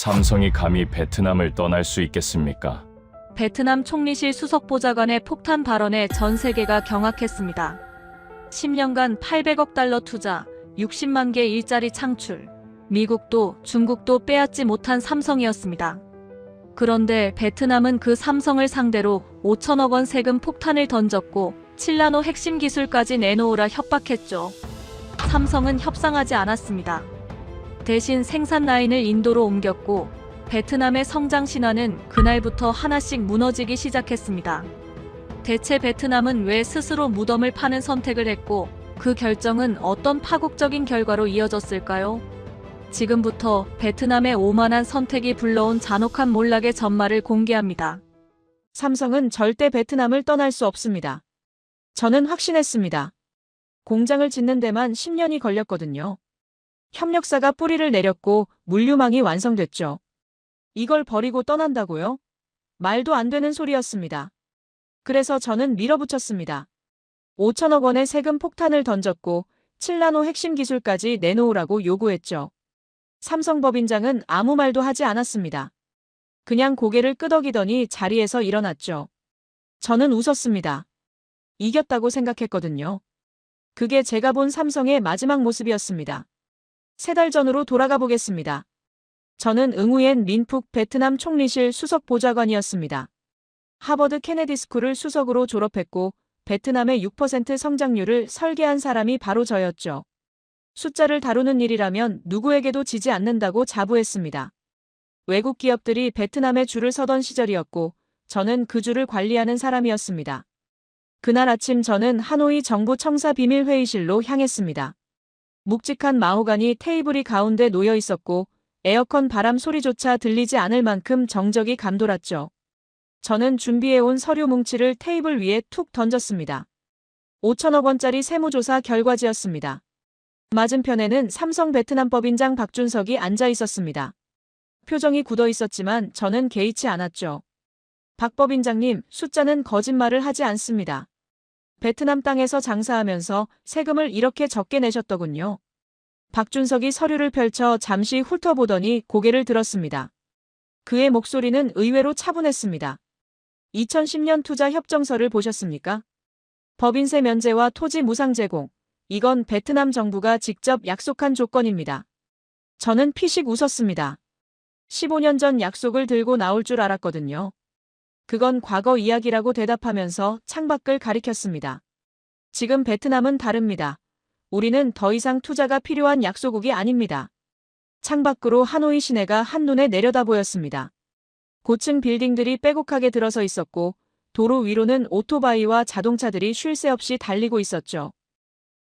삼성이 감히 베트남을 떠날 수 있겠습니까? 베트남 총리실 수석보좌관의 폭탄 발언에 전 세계가 경악했습니다. 10년간 800억 달러 투자, 60만 개 일자리 창출. 미국도 중국도 빼앗지 못한 삼성이었습니다. 그런데 베트남은 그 삼성을 상대로 5천억 원 세금 폭탄을 던졌고 칠라노 핵심 기술까지 내놓으라 협박했죠. 삼성은 협상하지 않았습니다. 대신 생산 라인을 인도로 옮겼고 베트남의 성장 신화는 그날부터 하나씩 무너지기 시작했습니다. 대체 베트남은 왜 스스로 무덤을 파는 선택을 했고 그 결정은 어떤 파국적인 결과로 이어졌을까요? 지금부터 베트남의 오만한 선택이 불러온 잔혹한 몰락의 전말을 공개합니다. 삼성은 절대 베트남을 떠날 수 없습니다. 저는 확신했습니다. 공장을 짓는 데만 10년이 걸렸거든요. 협력사가 뿌리를 내렸고 물류망이 완성됐죠. 이걸 버리고 떠난다고요? 말도 안 되는 소리였습니다. 그래서 저는 밀어붙였습니다. 5천억 원의 세금 폭탄을 던졌고 칠라노 핵심 기술까지 내놓으라고 요구했죠. 삼성 법인장은 아무 말도 하지 않았습니다. 그냥 고개를 끄덕이더니 자리에서 일어났죠. 저는 웃었습니다. 이겼다고 생각했거든요. 그게 제가 본 삼성의 마지막 모습이었습니다. 3달 전으로 돌아가 보겠습니다. 저는 응우옌 민푹 베트남 총리실 수석 보좌관이었습니다. 하버드 케네디 스쿨을 수석으로 졸업했고 베트남의 6% 성장률을 설계한 사람이 바로 저였죠. 숫자를 다루는 일이라면 누구에게도 지지 않는다고 자부했습니다. 외국 기업들이 베트남에 줄을 서던 시절이었고 저는 그 줄을 관리하는 사람이었습니다. 그날 아침 저는 하노이 정부 청사 비밀 회의실로 향했습니다. 묵직한 마호가니 테이블이 가운데 놓여 있었고 에어컨 바람 소리조차 들리지 않을 만큼 정적이 감돌았죠. 저는 준비해온 서류 뭉치를 테이블 위에 툭 던졌습니다. 5천억 원짜리 세무조사 결과지였습니다. 맞은편에는 삼성 베트남 법인장 박준석이 앉아 있었습니다. 표정이 굳어 있었지만 저는 개의치 않았죠. 박 법인장님, 숫자는 거짓말을 하지 않습니다. 베트남 땅에서 장사하면서 세금을 이렇게 적게 내셨더군요. 박준석이 서류를 펼쳐 잠시 훑어보더니 고개를 들었습니다. 그의 목소리는 의외로 차분했습니다. 2010년 투자 협정서를 보셨습니까? 법인세 면제와 토지 무상 제공. 이건 베트남 정부가 직접 약속한 조건입니다. 저는 피식 웃었습니다. 15년 전 약속을 들고 나올 줄 알았거든요. 그건 과거 이야기라고 대답하면서 창밖을 가리켰습니다. 지금 베트남은 다릅니다. 우리는 더 이상 투자가 필요한 약소국이 아닙니다. 창밖으로 하노이 시내가 한눈에 내려다 보였습니다. 고층 빌딩들이 빼곡하게 들어서 있었고 도로 위로는 오토바이와 자동차들이 쉴 새 없이 달리고 있었죠.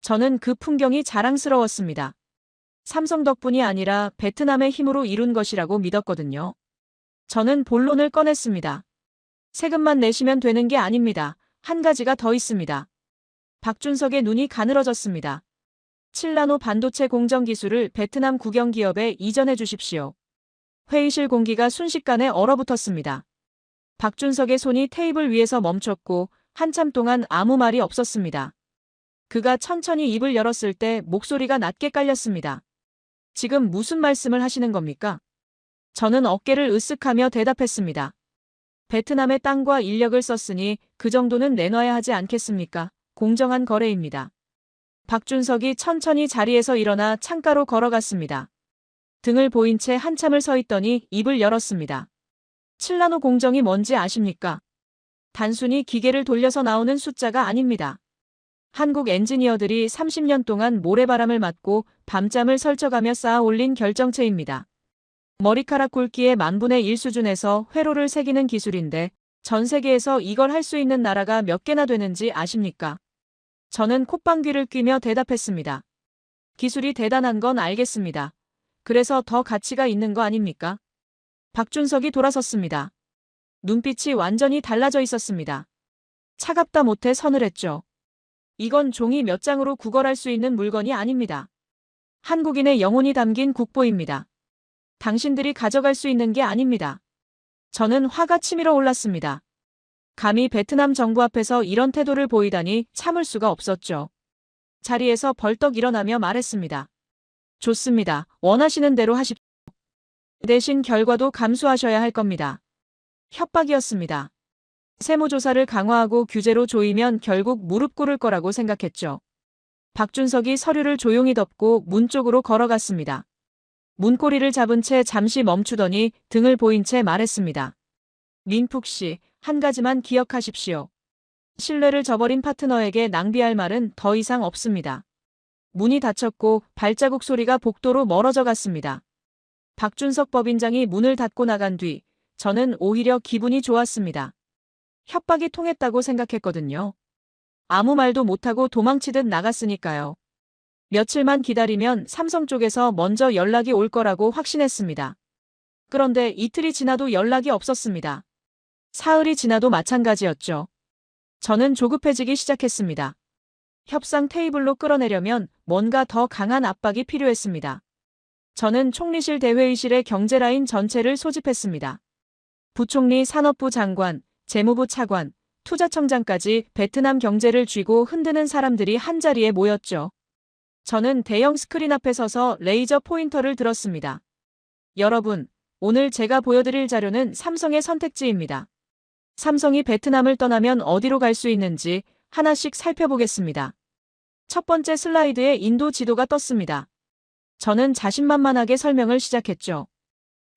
저는 그 풍경이 자랑스러웠습니다. 삼성 덕분이 아니라 베트남의 힘으로 이룬 것이라고 믿었거든요. 저는 본론을 꺼냈습니다. 세금만 내시면 되는 게 아닙니다. 한 가지가 더 있습니다. 박준석의 눈이 가늘어졌습니다. 칠라노 반도체 공정 기술을 베트남 국영 기업에 이전해 주십시오. 회의실 공기가 순식간에 얼어붙었습니다. 박준석의 손이 테이블 위에서 멈췄고 한참 동안 아무 말이 없었습니다. 그가 천천히 입을 열었을 때 목소리가 낮게 깔렸습니다. 지금 무슨 말씀을 하시는 겁니까? 저는 어깨를 으쓱하며 대답했습니다. 베트남의 땅과 인력을 썼으니 그 정도는 내놔야 하지 않겠습니까? 공정한 거래입니다. 박준석이 천천히 자리에서 일어나 창가로 걸어갔습니다. 등을 보인 채 한참을 서 있더니 입을 열었습니다. 칠라노 공정이 뭔지 아십니까? 단순히 기계를 돌려서 나오는 숫자가 아닙니다. 한국 엔지니어들이 30년 동안 모래바람을 맞고 밤잠을 설쳐가며 쌓아 올린 결정체입니다. 머리카락 굵기의 10,000분의 1 수준에서 회로를 새기는 기술인데 전 세계에서 이걸 할 수 있는 나라가 몇 개나 되는지 아십니까? 저는 콧방귀를 뀌며 대답했습니다. 기술이 대단한 건 알겠습니다. 그래서 더 가치가 있는 거 아닙니까? 박준석이 돌아섰습니다. 눈빛이 완전히 달라져 있었습니다. 차갑다 못해 서늘했죠. 이건 종이 몇 장으로 구걸할 수 있는 물건이 아닙니다. 한국인의 영혼이 담긴 국보입니다. 당신들이 가져갈 수 있는 게 아닙니다. 저는 화가 치밀어 올랐습니다. 감히 베트남 정부 앞에서 이런 태도를 보이다니 참을 수가 없었죠. 자리에서 벌떡 일어나며 말했습니다. 좋습니다. 원하시는 대로 하십시오. 대신 결과도 감수하셔야 할 겁니다. 협박이었습니다. 세무조사를 강화하고 규제로 조이면 결국 무릎 꿇을 거라고 생각했죠. 박준석이 서류를 조용히 덮고 문 쪽으로 걸어갔습니다. 문고리를 잡은 채 잠시 멈추더니 등을 보인 채 말했습니다. 민푹 씨, 한 가지만 기억하십시오. 신뢰를 저버린 파트너에게 낭비할 말은 더 이상 없습니다. 문이 닫혔고 발자국 소리가 복도로 멀어져 갔습니다. 박준석 법인장이 문을 닫고 나간 뒤 저는 오히려 기분이 좋았습니다. 협박이 통했다고 생각했거든요. 아무 말도 못하고 도망치듯 나갔으니까요. 며칠만 기다리면 삼성 쪽에서 먼저 연락이 올 거라고 확신했습니다. 그런데 이틀이 지나도 연락이 없었습니다. 사흘이 지나도 마찬가지였죠. 저는 조급해지기 시작했습니다. 협상 테이블로 끌어내려면 뭔가 더 강한 압박이 필요했습니다. 저는 총리실 대회의실의 경제라인 전체를 소집했습니다. 부총리, 산업부 장관, 재무부 차관, 투자청장까지 베트남 경제를 쥐고 흔드는 사람들이 한자리에 모였죠. 저는 대형 스크린 앞에 서서 레이저 포인터를 들었습니다. 여러분, 오늘 제가 보여드릴 자료는 삼성의 선택지입니다. 삼성이 베트남을 떠나면 어디로 갈 수 있는지 하나씩 살펴보겠습니다. 첫 번째 슬라이드에 인도 지도가 떴습니다. 저는 자신만만하게 설명을 시작했죠.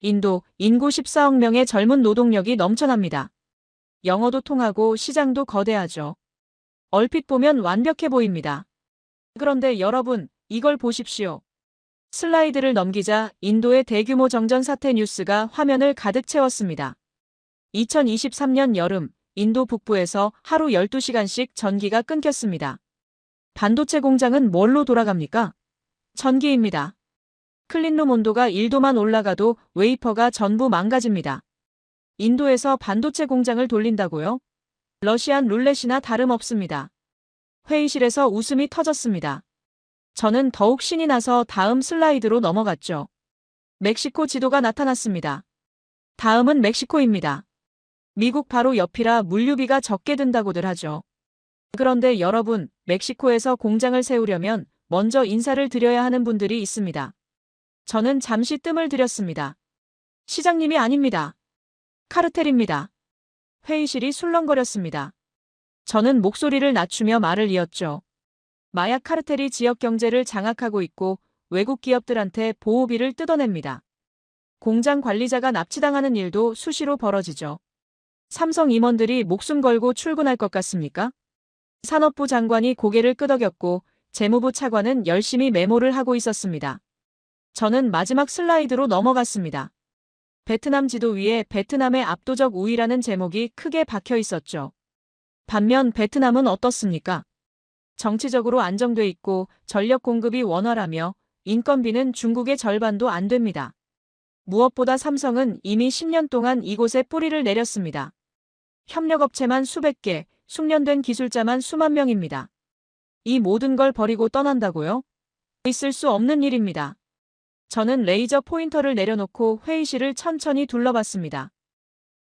인도, 인구 14억 명의 젊은 노동력이 넘쳐납니다. 영어도 통하고 시장도 거대하죠. 얼핏 보면 완벽해 보입니다. 그런데 여러분, 이걸 보십시오. 슬라이드를 넘기자 인도의 대규모 정전 사태 뉴스가 화면을 가득 채웠습니다. 2023년 여름, 인도 북부에서 하루 12시간씩 전기가 끊겼습니다. 반도체 공장은 뭘로 돌아갑니까? 전기입니다. 클린룸 온도가 1도만 올라가도 웨이퍼가 전부 망가집니다. 인도에서 반도체 공장을 돌린다고요? 러시안 룰렛이나 다름없습니다. 회의실에서 웃음이 터졌습니다. 저는 더욱 신이 나서 다음 슬라이드로 넘어갔죠. 멕시코 지도가 나타났습니다. 다음은 멕시코입니다. 미국 바로 옆이라 물류비가 적게 든다고들 하죠. 그런데 여러분, 멕시코에서 공장을 세우려면 먼저 인사를 드려야 하는 분들이 있습니다. 저는 잠시 뜸을 들였습니다. 시장님이 아닙니다. 카르텔입니다. 회의실이 술렁거렸습니다. 저는 목소리를 낮추며 말을 이었죠. 마약 카르텔이 지역 경제를 장악하고 있고 외국 기업들한테 보호비를 뜯어냅니다. 공장 관리자가 납치당하는 일도 수시로 벌어지죠. 삼성 임원들이 목숨 걸고 출근할 것 같습니까? 산업부 장관이 고개를 끄덕였고 재무부 차관은 열심히 메모를 하고 있었습니다. 저는 마지막 슬라이드로 넘어갔습니다. 베트남 지도 위에 베트남의 압도적 우위라는 제목이 크게 박혀 있었죠. 반면 베트남은 어떻습니까? 정치적으로 안정돼 있고 전력 공급이 원활하며 인건비는 중국의 절반도 안 됩니다. 무엇보다 삼성은 이미 10년 동안 이곳에 뿌리를 내렸습니다. 협력업체만 수백 개, 숙련된 기술자만 수만 명입니다. 이 모든 걸 버리고 떠난다고요? 있을 수 없는 일입니다. 저는 레이저 포인터를 내려놓고 회의실을 천천히 둘러봤습니다.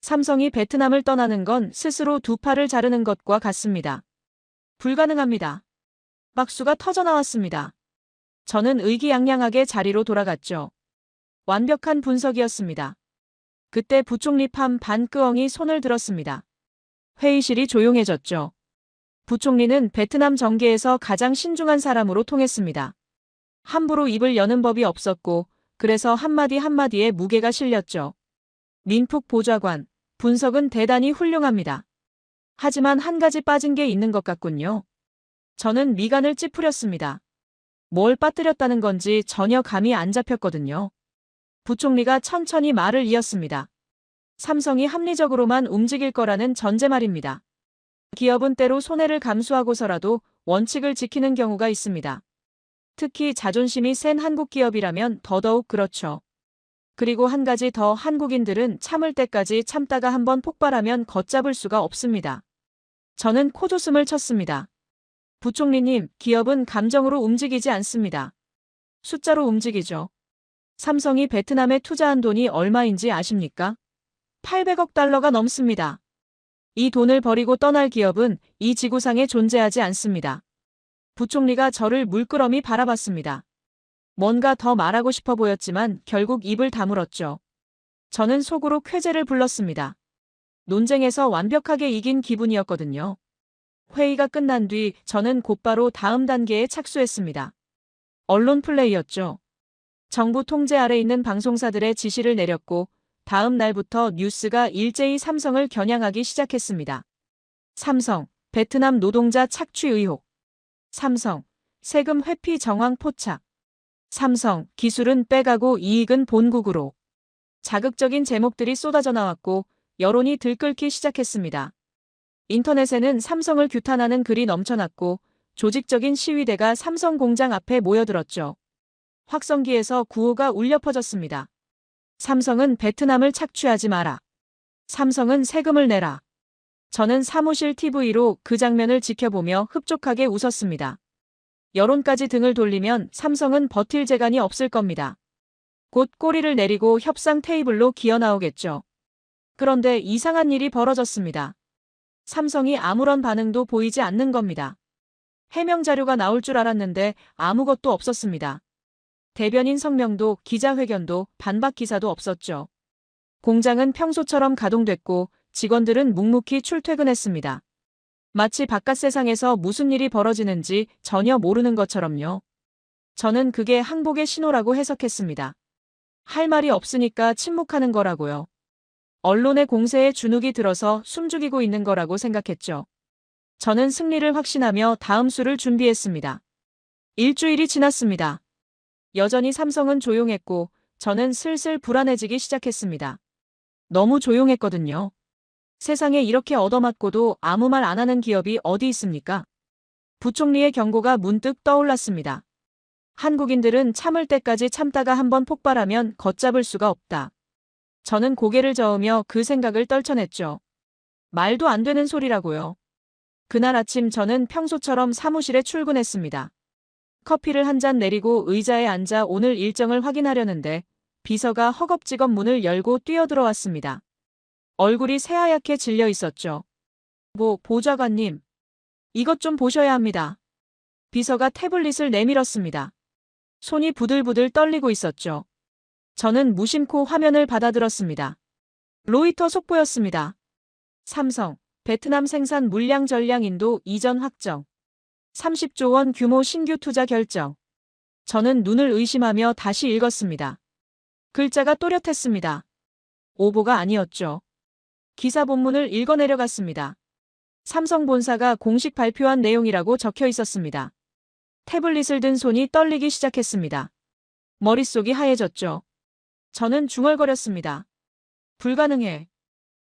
삼성이 베트남을 떠나는 건 스스로 두 팔을 자르는 것과 같습니다. 불가능합니다. 박수가 터져나왔습니다. 저는 의기양양하게 자리로 돌아갔죠. 완벽한 분석이었습니다. 그때 부총리 팜 반끄엉이 손을 들었습니다. 회의실이 조용해졌죠. 부총리는 베트남 정계에서 가장 신중한 사람으로 통했습니다. 함부로 입을 여는 법이 없었고 그래서 한마디 한마디에 무게가 실렸죠. 민푹 보좌관, 분석은 대단히 훌륭합니다. 하지만 한 가지 빠진 게 있는 것 같군요. 저는 미간을 찌푸렸습니다. 뭘 빠뜨렸다는 건지 전혀 감이 안 잡혔거든요. 부총리가 천천히 말을 이었습니다. 삼성이 합리적으로만 움직일 거라는 전제 말입니다. 기업은 때로 손해를 감수하고서라도 원칙을 지키는 경우가 있습니다. 특히 자존심이 센 한국 기업이라면 더더욱 그렇죠. 그리고 한 가지 더, 한국인들은 참을 때까지 참다가 한번 폭발하면 걷잡을 수가 없습니다. 저는 코웃음을 쳤습니다. 부총리님, 기업은 감정으로 움직이지 않습니다. 숫자로 움직이죠. 삼성이 베트남에 투자한 돈이 얼마인지 아십니까? 800억 달러가 넘습니다. 이 돈을 버리고 떠날 기업은 이 지구상에 존재하지 않습니다. 부총리가 저를 물끄러미 바라봤습니다. 뭔가 더 말하고 싶어 보였지만 결국 입을 다물었죠. 저는 속으로 쾌재를 불렀습니다. 논쟁에서 완벽하게 이긴 기분이었거든요. 회의가 끝난 뒤 저는 곧바로 다음 단계에 착수했습니다. 언론 플레이였죠. 정부 통제 아래 있는 방송사들의 지시를 내렸고 다음 날부터 뉴스가 일제히 삼성을 겨냥하기 시작했습니다. 삼성, 베트남 노동자 착취 의혹. 삼성, 세금 회피 정황 포착. 삼성, 기술은 빼가고 이익은 본국으로. 자극적인 제목들이 쏟아져 나왔고 여론이 들끓기 시작했습니다. 인터넷에는 삼성을 규탄하는 글이 넘쳐났고 조직적인 시위대가 삼성 공장 앞에 모여들었죠. 확성기에서 구호가 울려 퍼졌습니다. 삼성은 베트남을 착취하지 마라. 삼성은 세금을 내라. 저는 사무실 TV로 그 장면을 지켜보며 흡족하게 웃었습니다. 여론까지 등을 돌리면 삼성은 버틸 재간이 없을 겁니다. 곧 꼬리를 내리고 협상 테이블로 기어 나오겠죠. 그런데 이상한 일이 벌어졌습니다. 삼성이 아무런 반응도 보이지 않는 겁니다. 해명 자료가 나올 줄 알았는데 아무것도 없었습니다. 대변인 성명도 기자회견도 반박 기사도 없었죠. 공장은 평소처럼 가동됐고 직원들은 묵묵히 출퇴근했습니다. 마치 바깥 세상에서 무슨 일이 벌어지는지 전혀 모르는 것처럼요. 저는 그게 항복의 신호라고 해석했습니다. 할 말이 없으니까 침묵하는 거라고요. 언론의 공세에 주눅이 들어서 숨죽이고 있는 거라고 생각했죠. 저는 승리를 확신하며 다음 수를 준비했습니다. 일주일이 지났습니다. 여전히 삼성은 조용했고 저는 슬슬 불안해지기 시작했습니다. 너무 조용했거든요. 세상에 이렇게 얻어맞고도 아무 말 안 하는 기업이 어디 있습니까? 부총리의 경고가 문득 떠올랐습니다. 한국인들은 참을 때까지 참다가 한번 폭발하면 걷잡을 수가 없다. 저는 고개를 저으며 그 생각을 떨쳐냈죠. 말도 안 되는 소리라고요. 그날 아침 저는 평소처럼 사무실에 출근했습니다. 커피를 한 잔 내리고 의자에 앉아 오늘 일정을 확인하려는데 비서가 허겁지겁 문을 열고 뛰어들어왔습니다. 얼굴이 새하얗게 질려 있었죠. 보좌관님. 이것 좀 보셔야 합니다. 비서가 태블릿을 내밀었습니다. 손이 부들부들 떨리고 있었죠. 저는 무심코 화면을 받아들었습니다. 로이터 속보였습니다. 삼성, 베트남 생산 물량 전량 인도 이전 확정. 30조 원 규모 신규 투자 결정. 저는 눈을 의심하며 다시 읽었습니다. 글자가 또렷했습니다. 오보가 아니었죠. 기사 본문을 읽어내려갔습니다. 삼성 본사가 공식 발표한 내용이라고 적혀 있었습니다. 태블릿을 든 손이 떨리기 시작했습니다. 머릿속이 하얘졌죠. 저는 중얼거렸습니다. 불가능해.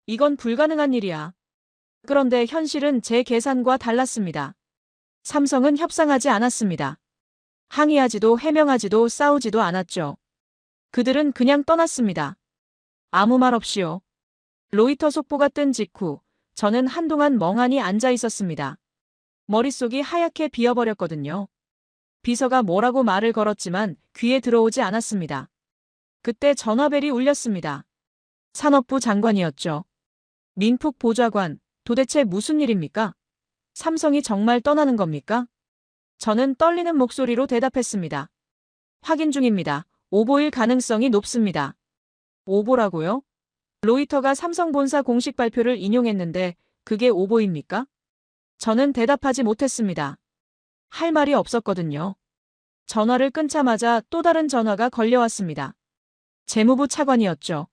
이건 불가능한 일이야. 그런데 현실은 제 계산과 달랐습니다. 삼성은 협상하지 않았습니다. 항의하지도 해명하지도 싸우지도 않았죠. 그들은 그냥 떠났습니다. 아무 말 없이요. 로이터 속보가 뜬 직후 저는 한동안 멍하니 앉아 있었습니다. 머릿속이 하얗게 비어버렸거든요. 비서가 뭐라고 말을 걸었지만 귀에 들어오지 않았습니다. 그때 전화벨이 울렸습니다. 산업부 장관이었죠. 민푹 보좌관, 도대체 무슨 일입니까? 삼성이 정말 떠나는 겁니까? 저는 떨리는 목소리로 대답했습니다. 확인 중입니다. 오보일 가능성이 높습니다. 오보라고요? 로이터가 삼성 본사 공식 발표를 인용했는데 그게 오보입니까? 저는 대답하지 못했습니다. 할 말이 없었거든요. 전화를 끊자마자 또 다른 전화가 걸려왔습니다. 재무부 차관이었죠.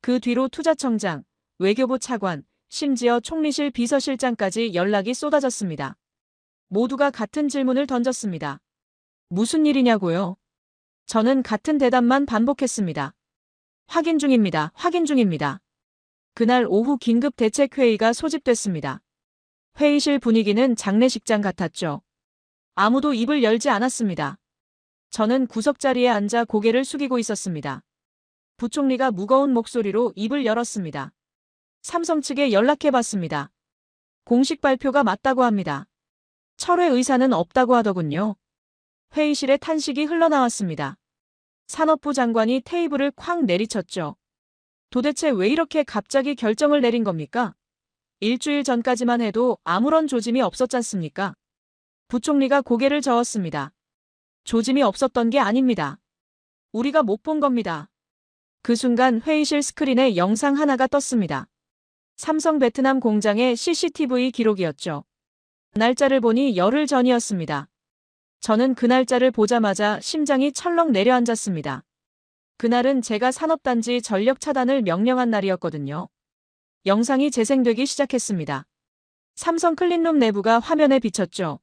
그 뒤로 투자청장, 외교부 차관, 심지어 총리실 비서실장까지 연락이 쏟아졌습니다. 모두가 같은 질문을 던졌습니다. 무슨 일이냐고요? 저는 같은 대답만 반복했습니다. 확인 중입니다. 확인 중입니다. 그날 오후 긴급 대책회의가 소집됐습니다. 회의실 분위기는 장례식장 같았죠. 아무도 입을 열지 않았습니다. 저는 구석자리에 앉아 고개를 숙이고 있었습니다. 부총리가 무거운 목소리로 입을 열었습니다. 삼성 측에 연락해봤습니다. 공식 발표가 맞다고 합니다. 철회 의사는 없다고 하더군요. 회의실에 탄식이 흘러나왔습니다. 산업부 장관이 테이블을 쾅 내리쳤죠. 도대체 왜 이렇게 갑자기 결정을 내린 겁니까? 일주일 전까지만 해도 아무런 조짐이 없었잖습니까? 부총리가 고개를 저었습니다. 조짐이 없었던 게 아닙니다. 우리가 못 본 겁니다. 그 순간 회의실 스크린에 영상 하나가 떴습니다. 삼성 베트남 공장의 CCTV 기록이었죠. 날짜를 보니 열흘 전이었습니다. 저는 그 날짜를 보자마자 심장이 철렁 내려앉았습니다. 그날은 제가 산업단지 전력 차단을 명령한 날이었거든요. 영상이 재생되기 시작했습니다. 삼성 클린룸 내부가 화면에 비쳤죠.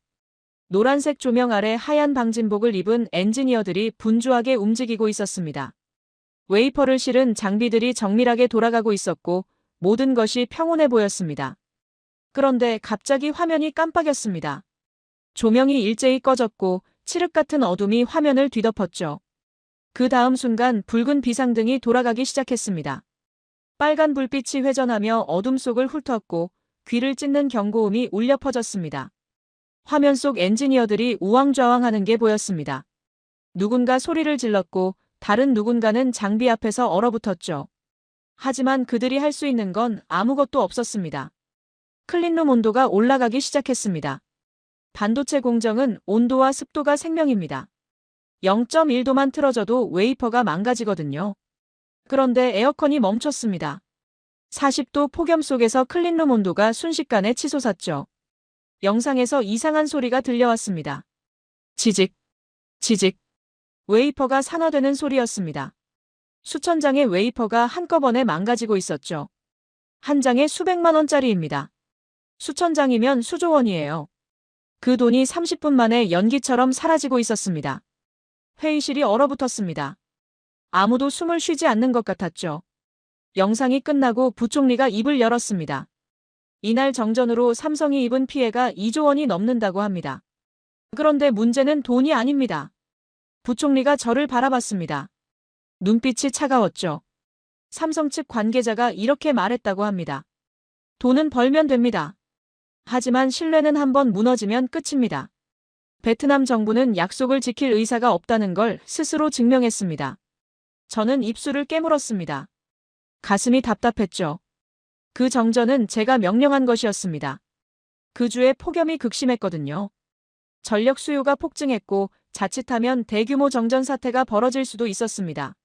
노란색 조명 아래 하얀 방진복을 입은 엔지니어들이 분주하게 움직이고 있었습니다. 웨이퍼를 실은 장비들이 정밀하게 돌아가고 있었고 모든 것이 평온해 보였습니다. 그런데 갑자기 화면이 깜빡였습니다. 조명이 일제히 꺼졌고 칠흑 같은 어둠이 화면을 뒤덮었죠. 그 다음 순간 붉은 비상등이 돌아가기 시작했습니다. 빨간 불빛이 회전하며 어둠 속을 훑었고 귀를 찢는 경고음이 울려 퍼졌습니다. 화면 속 엔지니어들이 우왕좌왕하는 게 보였습니다. 누군가 소리를 질렀고 다른 누군가는 장비 앞에서 얼어붙었죠. 하지만 그들이 할 수 있는 건 아무것도 없었습니다. 클린룸 온도가 올라가기 시작했습니다. 반도체 공정은 온도와 습도가 생명입니다. 0.1도만 틀어져도 웨이퍼가 망가지거든요. 그런데 에어컨이 멈췄습니다. 40도 폭염 속에서 클린룸 온도가 순식간에 치솟았죠. 영상에서 이상한 소리가 들려왔습니다. 지직, 지직. 웨이퍼가 산화되는 소리였습니다. 수천 장의 웨이퍼가 한꺼번에 망가지고 있었죠. 한 장에 수백만 원짜리입니다. 수천 장이면 수조 원이에요. 그 돈이 30분 만에 연기처럼 사라지고 있었습니다. 회의실이 얼어붙었습니다. 아무도 숨을 쉬지 않는 것 같았죠. 영상이 끝나고 부총리가 입을 열었습니다. 이날 정전으로 삼성이 입은 피해가 2조 원이 넘는다고 합니다. 그런데 문제는 돈이 아닙니다. 부총리가 저를 바라봤습니다. 눈빛이 차가웠죠. 삼성 측 관계자가 이렇게 말했다고 합니다. 돈은 벌면 됩니다. 하지만 신뢰는 한번 무너지면 끝입니다. 베트남 정부는 약속을 지킬 의사가 없다는 걸 스스로 증명했습니다. 저는 입술을 깨물었습니다. 가슴이 답답했죠. 그 정전은 제가 명령한 것이었습니다. 그 주에 폭염이 극심했거든요. 전력 수요가 폭증했고 자칫하면 대규모 정전 사태가 벌어질 수도 있었습니다.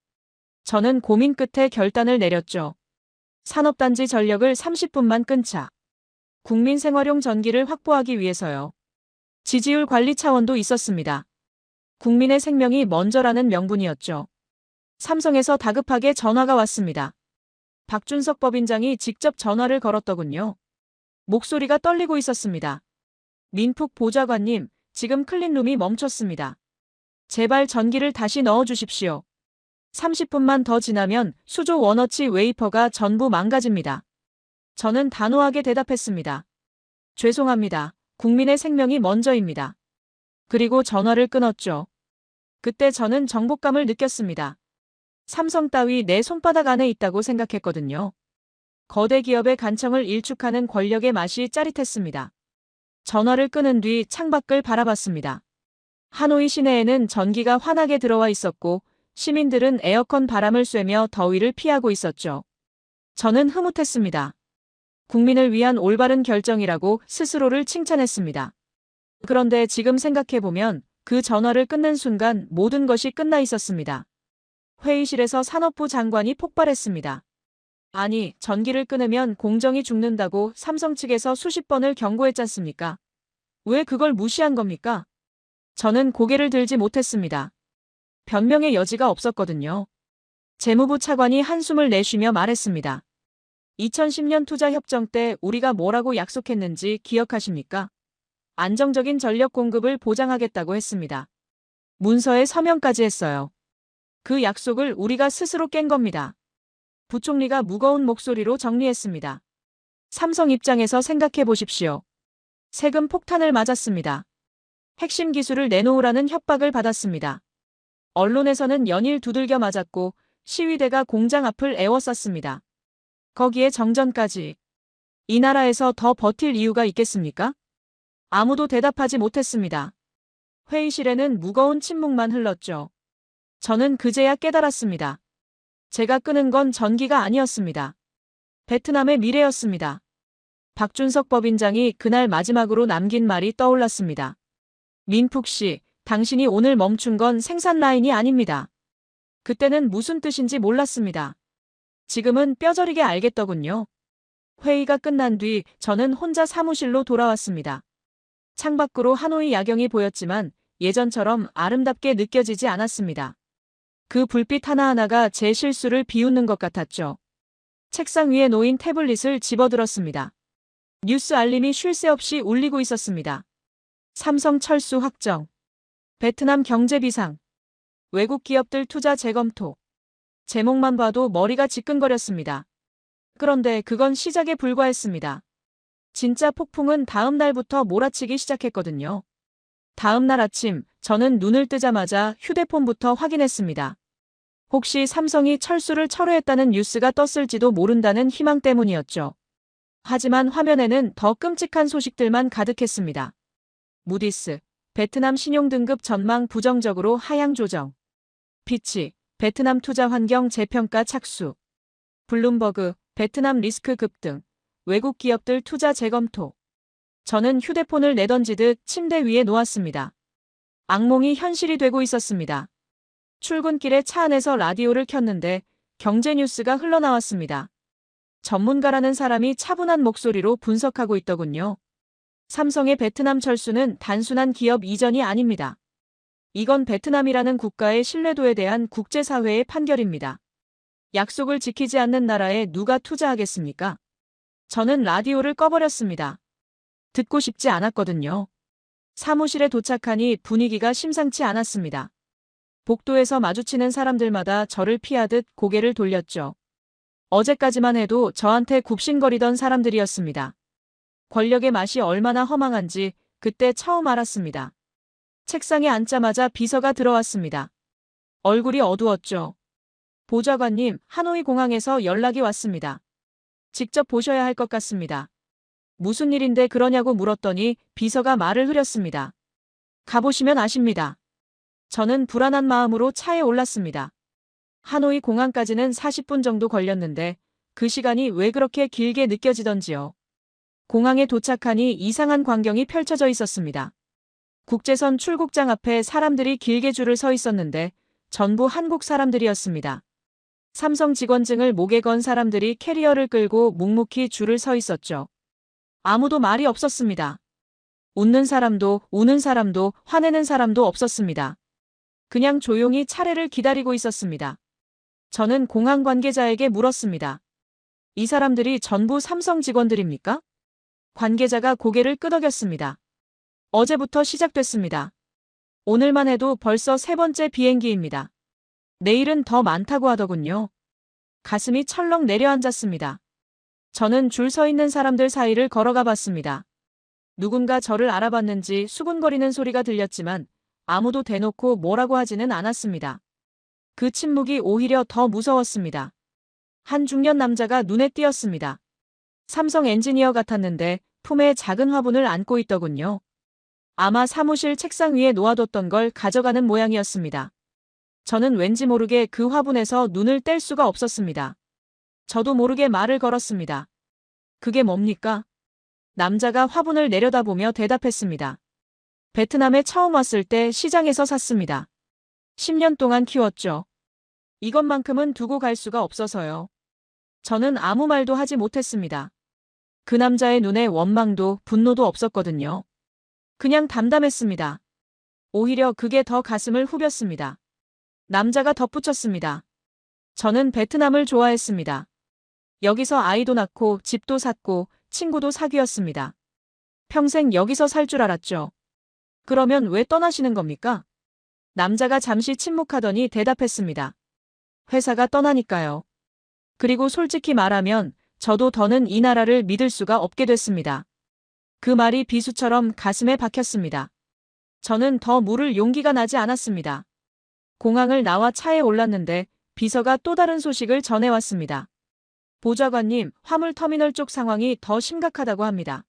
저는 고민 끝에 결단을 내렸죠. 산업단지 전력을 30분만 끊자. 국민 생활용 전기를 확보하기 위해서요. 지지율 관리 차원도 있었습니다. 국민의 생명이 먼저라는 명분이었죠. 삼성에서 다급하게 전화가 왔습니다. 박준석 법인장이 직접 전화를 걸었더군요. 목소리가 떨리고 있었습니다. 민푹 보좌관님, 지금 클린룸이 멈췄습니다. 제발 전기를 다시 넣어주십시오. 30분만 더 지나면 수조 원어치 웨이퍼가 전부 망가집니다. 저는 단호하게 대답했습니다. 죄송합니다. 국민의 생명이 먼저입니다. 그리고 전화를 끊었죠. 그때 저는 정복감을 느꼈습니다. 삼성 따위 내 손바닥 안에 있다고 생각했거든요. 거대 기업의 간청을 일축하는 권력의 맛이 짜릿했습니다. 전화를 끊은 뒤 창밖을 바라봤습니다. 하노이 시내에는 전기가 환하게 들어와 있었고 시민들은 에어컨 바람을 쐬며 더위를 피하고 있었죠. 저는 흐뭇했습니다. 국민을 위한 올바른 결정이라고 스스로를 칭찬했습니다. 그런데 지금 생각해보면 그 전화를 끊는 순간 모든 것이 끝나 있었습니다. 회의실에서 산업부 장관이 폭발했습니다. 아니, 전기를 끊으면 공정이 죽는다고 삼성 측에서 수십 번을 경고했지 않습니까? 왜 그걸 무시한 겁니까? 저는 고개를 들지 못했습니다. 변명의 여지가 없었거든요. 재무부 차관이 한숨을 내쉬며 말했습니다. 2010년 투자협정 때 우리가 뭐라고 약속했는지 기억하십니까? 안정적인 전력 공급을 보장하겠다고 했습니다. 문서에 서명까지 했어요. 그 약속을 우리가 스스로 깬 겁니다. 부총리가 무거운 목소리로 정리했습니다. 삼성 입장에서 생각해 보십시오. 세금 폭탄을 맞았습니다. 핵심 기술을 내놓으라는 협박을 받았습니다. 언론에서는 연일 두들겨 맞았고 시위대가 공장 앞을 에워쌌습니다. 거기에 정전까지. 이 나라에서 더 버틸 이유가 있겠습니까? 아무도 대답하지 못했습니다. 회의실에는 무거운 침묵만 흘렀죠. 저는 그제야 깨달았습니다. 제가 끄는 건 전기가 아니었습니다. 베트남의 미래였습니다. 박준석 법인장이 그날 마지막으로 남긴 말이 떠올랐습니다. 민푹 씨, 당신이 오늘 멈춘 건 생산 라인이 아닙니다. 그때는 무슨 뜻인지 몰랐습니다. 지금은 뼈저리게 알겠더군요. 회의가 끝난 뒤 저는 혼자 사무실로 돌아왔습니다. 창밖으로 하노이 야경이 보였지만 예전처럼 아름답게 느껴지지 않았습니다. 그 불빛 하나하나가 제 실수를 비웃는 것 같았죠. 책상 위에 놓인 태블릿을 집어들었습니다. 뉴스 알림이 쉴 새 없이 울리고 있었습니다. 삼성 철수 확정, 베트남 경제 비상, 외국 기업들 투자 재검토. 제목만 봐도 머리가 지끈거렸습니다. 그런데 그건 시작에 불과했습니다. 진짜 폭풍은 다음 날부터 몰아치기 시작했거든요. 다음 날 아침 저는 눈을 뜨자마자 휴대폰부터 확인했습니다. 혹시 삼성이 철수를 철회했다는 뉴스가 떴을지도 모른다는 희망 때문이었죠. 하지만 화면에는 더 끔찍한 소식들만 가득했습니다. 무디스, 베트남 신용등급 전망 부정적으로 하향 조정. 피치, 베트남 투자 환경 재평가 착수. 블룸버그, 베트남 리스크 급등. 외국 기업들 투자 재검토. 저는 휴대폰을 내던지듯 침대 위에 놓았습니다. 악몽이 현실이 되고 있었습니다. 출근길에 차 안에서 라디오를 켰는데 경제 뉴스가 흘러나왔습니다. 전문가라는 사람이 차분한 목소리로 분석하고 있더군요. 삼성의 베트남 철수는 단순한 기업 이전이 아닙니다. 이건 베트남이라는 국가의 신뢰도에 대한 국제사회의 판결입니다. 약속을 지키지 않는 나라에 누가 투자하겠습니까? 저는 라디오를 꺼버렸습니다. 듣고 싶지 않았거든요. 사무실에 도착하니 분위기가 심상치 않았습니다. 복도에서 마주치는 사람들마다 저를 피하듯 고개를 돌렸죠. 어제까지만 해도 저한테 굽신거리던 사람들이었습니다. 권력의 맛이 얼마나 허망한지 그때 처음 알았습니다. 책상에 앉자마자 비서가 들어왔습니다. 얼굴이 어두웠죠. 보좌관님, 하노이 공항에서 연락이 왔습니다. 직접 보셔야 할 것 같습니다. 무슨 일인데 그러냐고 물었더니 비서가 말을 흐렸습니다. 가보시면 아십니다. 저는 불안한 마음으로 차에 올랐습니다. 하노이 공항까지는 40분 정도 걸렸는데 그 시간이 왜 그렇게 길게 느껴지던지요. 공항에 도착하니 이상한 광경이 펼쳐져 있었습니다. 국제선 출국장 앞에 사람들이 길게 줄을 서 있었는데 전부 한국 사람들이었습니다. 삼성 직원증을 목에 건 사람들이 캐리어를 끌고 묵묵히 줄을 서 있었죠. 아무도 말이 없었습니다. 웃는 사람도 우는 사람도 화내는 사람도 없었습니다. 그냥 조용히 차례를 기다리고 있었습니다. 저는 공항 관계자에게 물었습니다. 이 사람들이 전부 삼성 직원들입니까? 관계자가 고개를 끄덕였습니다. 어제부터 시작됐습니다. 오늘만 해도 벌써 3번째 비행기입니다. 내일은 더 많다고 하더군요. 가슴이 철렁 내려앉았습니다. 저는 줄 서 있는 사람들 사이를 걸어가 봤습니다. 누군가 저를 알아봤는지 수군거리는 소리가 들렸지만 아무도 대놓고 뭐라고 하지는 않았습니다. 그 침묵이 오히려 더 무서웠습니다. 한 중년 남자가 눈에 띄었습니다. 삼성 엔지니어 같았는데 품에 작은 화분을 안고 있더군요. 아마 사무실 책상 위에 놓아뒀던 걸 가져가는 모양이었습니다. 저는 왠지 모르게 그 화분에서 눈을 뗄 수가 없었습니다. 저도 모르게 말을 걸었습니다. 그게 뭡니까? 남자가 화분을 내려다보며 대답했습니다. 베트남에 처음 왔을 때 시장에서 샀습니다. 10년 동안 키웠죠. 이것만큼은 두고 갈 수가 없어서요. 저는 아무 말도 하지 못했습니다. 그 남자의 눈에 원망도 분노도 없었거든요. 그냥 담담했습니다. 오히려 그게 더 가슴을 후볐습니다. 남자가 덧붙였습니다. 저는 베트남을 좋아했습니다. 여기서 아이도 낳고 집도 샀고 친구도 사귀었습니다. 평생 여기서 살 줄 알았죠. 그러면 왜 떠나시는 겁니까? 남자가 잠시 침묵하더니 대답했습니다. 회사가 떠나니까요. 그리고 솔직히 말하면 저도 더는 이 나라를 믿을 수가 없게 됐습니다. 그 말이 비수처럼 가슴에 박혔습니다. 저는 더 물을 용기가 나지 않았습니다. 공항을 나와 차에 올랐는데 비서가 또 다른 소식을 전해왔습니다. 보좌관님, 화물터미널 쪽 상황이 더 심각하다고 합니다.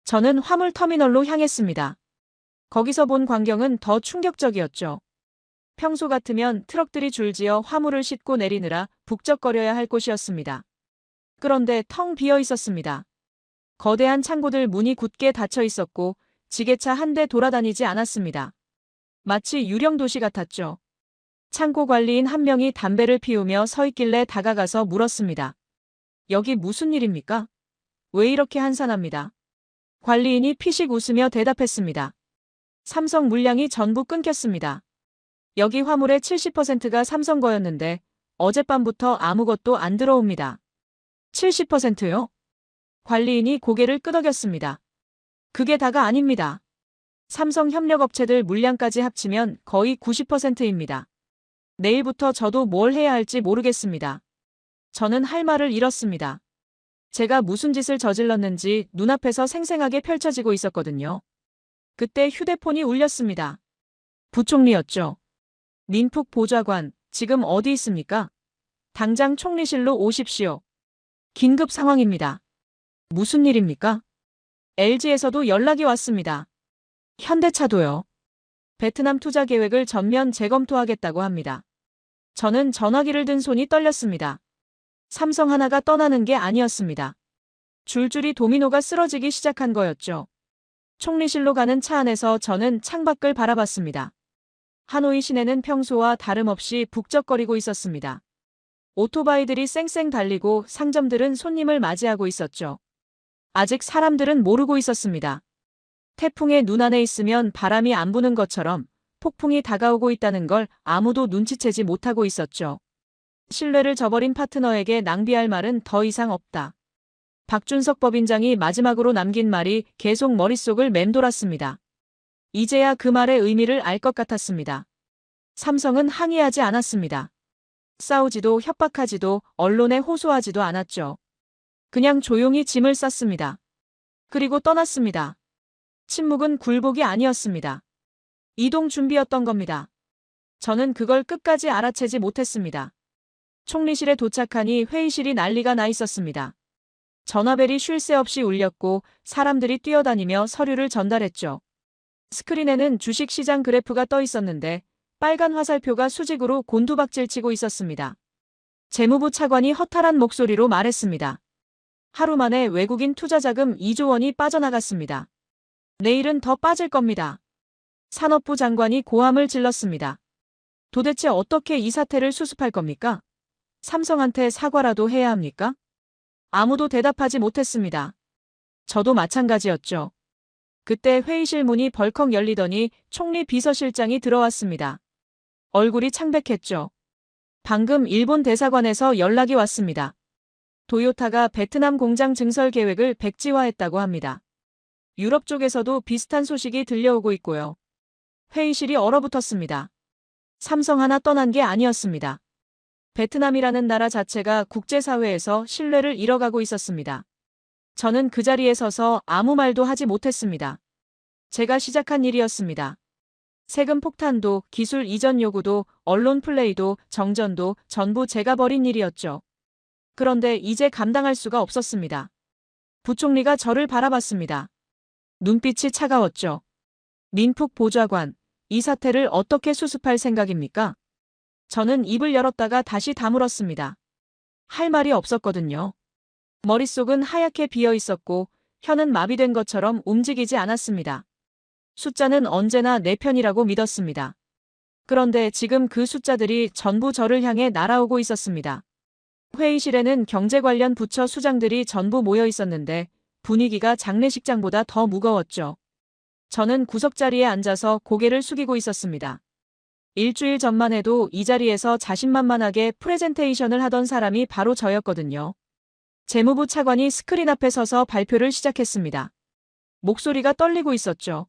저는 화물터미널로 향했습니다. 거기서 본 광경은 더 충격적이었죠. 평소 같으면 트럭들이 줄지어 화물을 싣고 내리느라 북적거려야 할 곳이었습니다. 그런데 텅 비어 있었습니다. 거대한 창고들 문이 굳게 닫혀 있었고 지게차 한 대 돌아다니지 않았습니다. 마치 유령 도시 같았죠. 창고 관리인 한 명이 담배를 피우며 서 있길래 다가가서 물었습니다. 여기 무슨 일입니까? 왜 이렇게 한산합니다. 관리인이 피식 웃으며 대답했습니다. 삼성 물량이 전부 끊겼습니다. 여기 화물의 70%가 삼성 거였는데 어젯밤부터 아무것도 안 들어옵니다. 70%요? 관리인이 고개를 끄덕였습니다. 그게 다가 아닙니다. 삼성 협력업체들 물량까지 합치면 거의 90%입니다. 내일부터 저도 뭘 해야 할지 모르겠습니다. 저는 할 말을 잃었습니다. 제가 무슨 짓을 저질렀는지 눈앞에서 생생하게 펼쳐지고 있었거든요. 그때 휴대폰이 울렸습니다. 부총리였죠. 민푹 보좌관, 지금 어디 있습니까? 당장 총리실로 오십시오. 긴급 상황입니다. 무슨 일입니까? LG에서도 연락이 왔습니다. 현대차도요. 베트남 투자 계획을 전면 재검토하겠다고 합니다. 저는 전화기를 든 손이 떨렸습니다. 삼성 하나가 떠나는 게 아니었습니다. 줄줄이 도미노가 쓰러지기 시작한 거였죠. 총리실로 가는 차 안에서 저는 창밖을 바라봤습니다. 하노이 시내는 평소와 다름없이 북적거리고 있었습니다. 오토바이들이 쌩쌩 달리고 상점들은 손님을 맞이하고 있었죠. 아직 사람들은 모르고 있었습니다. 태풍의 눈 안에 있으면 바람이 안 부는 것처럼 폭풍이 다가오고 있다는 걸 아무도 눈치채지 못하고 있었죠. 신뢰를 저버린 파트너에게 낭비할 말은 더 이상 없다. 박준석 법인장이 마지막으로 남긴 말이 계속 머릿속을 맴돌았습니다. 이제야 그 말의 의미를 알 것 같았습니다. 삼성은 항의하지 않았습니다. 싸우지도 협박하지도 언론에 호소하지도 않았죠. 그냥 조용히 짐을 쌌습니다. 그리고 떠났습니다. 침묵은 굴복이 아니었습니다. 이동 준비였던 겁니다. 저는 그걸 끝까지 알아채지 못했습니다. 총리실에 도착하니 회의실이 난리가 나 있었습니다. 전화벨이 쉴 새 없이 울렸고 사람들이 뛰어다니며 서류를 전달했죠. 스크린에는 주식시장 그래프가 떠 있었는데 빨간 화살표가 수직으로 곤두박질치고 있었습니다. 재무부 차관이 허탈한 목소리로 말했습니다. 하루 만에 외국인 투자자금 2조 원이 빠져나갔습니다. 내일은 더 빠질 겁니다. 산업부 장관이 고함을 질렀습니다. 도대체 어떻게 이 사태를 수습할 겁니까? 삼성한테 사과라도 해야 합니까? 아무도 대답하지 못했습니다. 저도 마찬가지였죠. 그때 회의실 문이 벌컥 열리더니 총리 비서실장이 들어왔습니다. 얼굴이 창백했죠. 방금 일본 대사관에서 연락이 왔습니다. 도요타가 베트남 공장 증설 계획을 백지화했다고 합니다. 유럽 쪽에서도 비슷한 소식이 들려오고 있고요. 회의실이 얼어붙었습니다. 삼성 하나 떠난 게 아니었습니다. 베트남이라는 나라 자체가 국제사회에서 신뢰를 잃어가고 있었습니다. 저는 그 자리에 서서 아무 말도 하지 못했습니다. 제가 시작한 일이었습니다. 세금 폭탄도 기술 이전 요구도 언론 플레이도 정전도 전부 제가 벌인 일이었죠. 그런데 이제 감당할 수가 없었습니다. 부총리가 저를 바라봤습니다. 눈빛이 차가웠죠. 민푹 보좌관, 이 사태를 어떻게 수습할 생각입니까? 저는 입을 열었다가 다시 다물었습니다. 할 말이 없었거든요. 머릿속은 하얗게 비어 있었고 혀는 마비된 것처럼 움직이지 않았습니다. 숫자는 언제나 내 편이라고 믿었습니다. 그런데 지금 그 숫자들이 전부 저를 향해 날아오고 있었습니다. 회의실에는 경제 관련 부처 수장들이 전부 모여 있었는데 분위기가 장례식장보다 더 무거웠죠. 저는 구석자리에 앉아서 고개를 숙이고 있었습니다. 일주일 전만 해도 이 자리에서 자신만만하게 프레젠테이션을 하던 사람이 바로 저였거든요. 재무부 차관이 스크린 앞에 서서 발표를 시작했습니다. 목소리가 떨리고 있었죠.